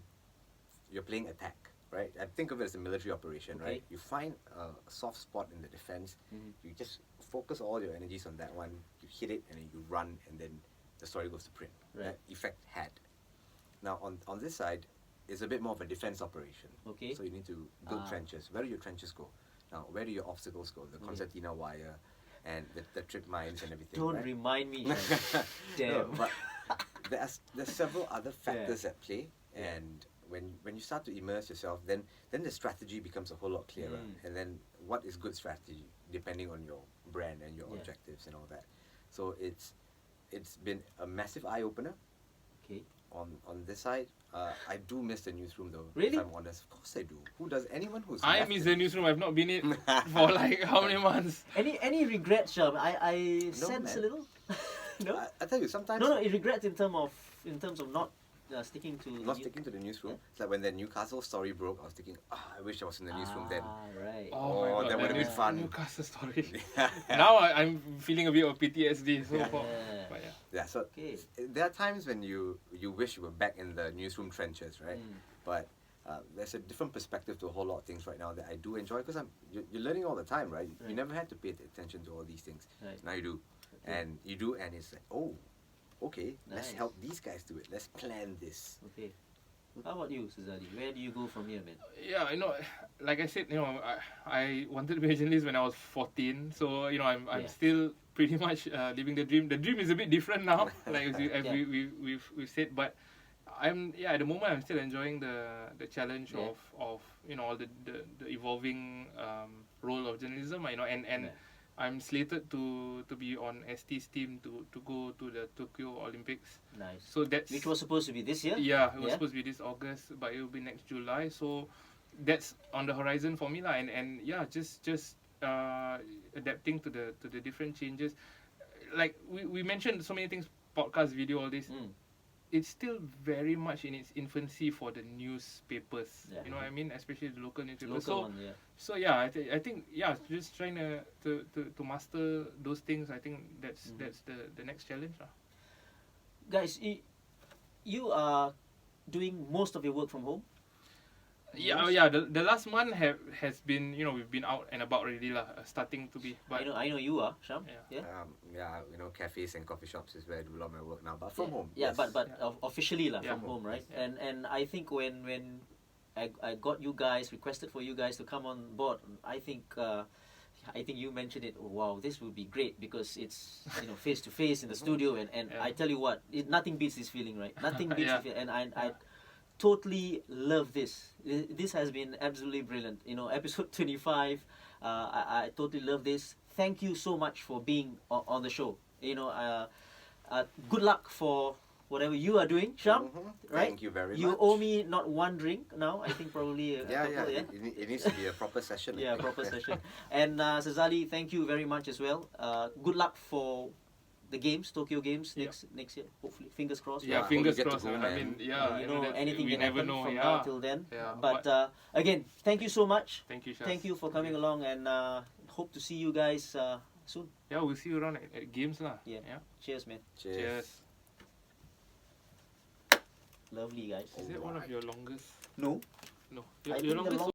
you're playing attack, right? I think of it as a military operation, Okay. right? You find a soft spot in the defense, you just focus all your energies on that one, you hit it, and then you run, and then the story goes to print. Right. That effect had. Now on this side, it's a bit more of a defense operation. Okay. So you need to build trenches. Where do your trenches go? Now, where do your obstacles go? The concertina wire and the trip mines and everything. Don't right? remind me. Sham. Damn. No, but there's several other factors at play, and when you start to immerse yourself, then the strategy becomes a whole lot clearer, and then what is good strategy depending on your brand and your objectives and all that. So it's been a massive eye opener Okay. on this side. I do miss the newsroom though. Really? If I'm honest, of course I do. Who does? Anyone who's I left miss it- the newsroom. I've not been in for like how many months? Any regrets, Sham? I sense man. a little. No. I tell you, sometimes No, regrets in terms of not sticking to not sticking to the newsroom. Yeah. It's like when the Newcastle story broke, I was thinking, I wish I was in the newsroom then. Right. Oh, my God, that would've been fun. Newcastle story. Now I'm feeling a bit of PTSD. So Yeah. far. Yeah. But yeah. Yeah, so Okay. there are times when you wish you were back in the newsroom trenches, right? But there's a different perspective to a whole lot of things right now that I do enjoy because you're learning all the time, right? You Right. never had to pay attention to all these things. Right. Now you do. Okay. And you do, and it's like, oh, okay, let's Nice. help these guys do it. Let's plan this. Okay. How about you, Sazali? Where do you go from here, man? Yeah, like I said, I wanted to be a journalist when I was 14. So, I'm Yeah. still pretty much living the dream. The dream is a bit different now, like as Yeah. we've said. But at the moment I'm still enjoying the challenge Yeah. of all the evolving role of journalism. And Yeah. I'm slated to be on ST's team to go to the Tokyo Olympics. Nice. So that's Which was supposed to be this year? yeah, it was Yeah? supposed to be this August, but it will be next July. So that's on the horizon for me lah. And yeah, just adapting to the different changes. Like we mentioned so many things, podcast, video, all this. It's still very much in its infancy for the newspapers. Yeah. You know what I mean? Especially the local newspapers. Local one, yeah. So yeah, I think just trying to master those things. I think that's the next challenge lah. Guys, you are doing most of your work from home? Yeah. The last month has been, we've been out and about already lah, starting to be. But I know you are, Sham. Yeah. Cafes and coffee shops is where I do a lot of my work now, but from home. Yeah, yes. but officially lah, Yeah. from home, right? Yeah. And I think when I got you guys, requested for you guys to come on board, I think you mentioned it. Oh, wow, this would be great because it's face to face in the studio, and Yeah. I tell you what, nothing beats this feeling, right? Nothing beats Yeah. this feeling, and I totally love this. This has been absolutely brilliant. Episode 25. I totally love this. Thank you so much for being on the show. Good luck for whatever you are doing, Sham. Right? Thank you very much. You owe me not one drink now. I think probably a couple, yeah. It needs to be a proper session. Yeah, proper session. And Sazali, thank you very much as well. Good luck for the games, Tokyo Games next year. Hopefully, fingers crossed. Yeah, Wow. fingers Hope you get crossed. to go, I mean, man. yeah. Anything we can never happen know. from Yeah. now till then. Yeah, But again, thank you so much. Thank you, Shaz. Thank you for coming along, and hope to see you guys soon. Yeah, we'll see you around at games lah. Yeah. Cheers, man. Cheers. Lovely, guys. Is that one of your longest? No. No. I Your think the longest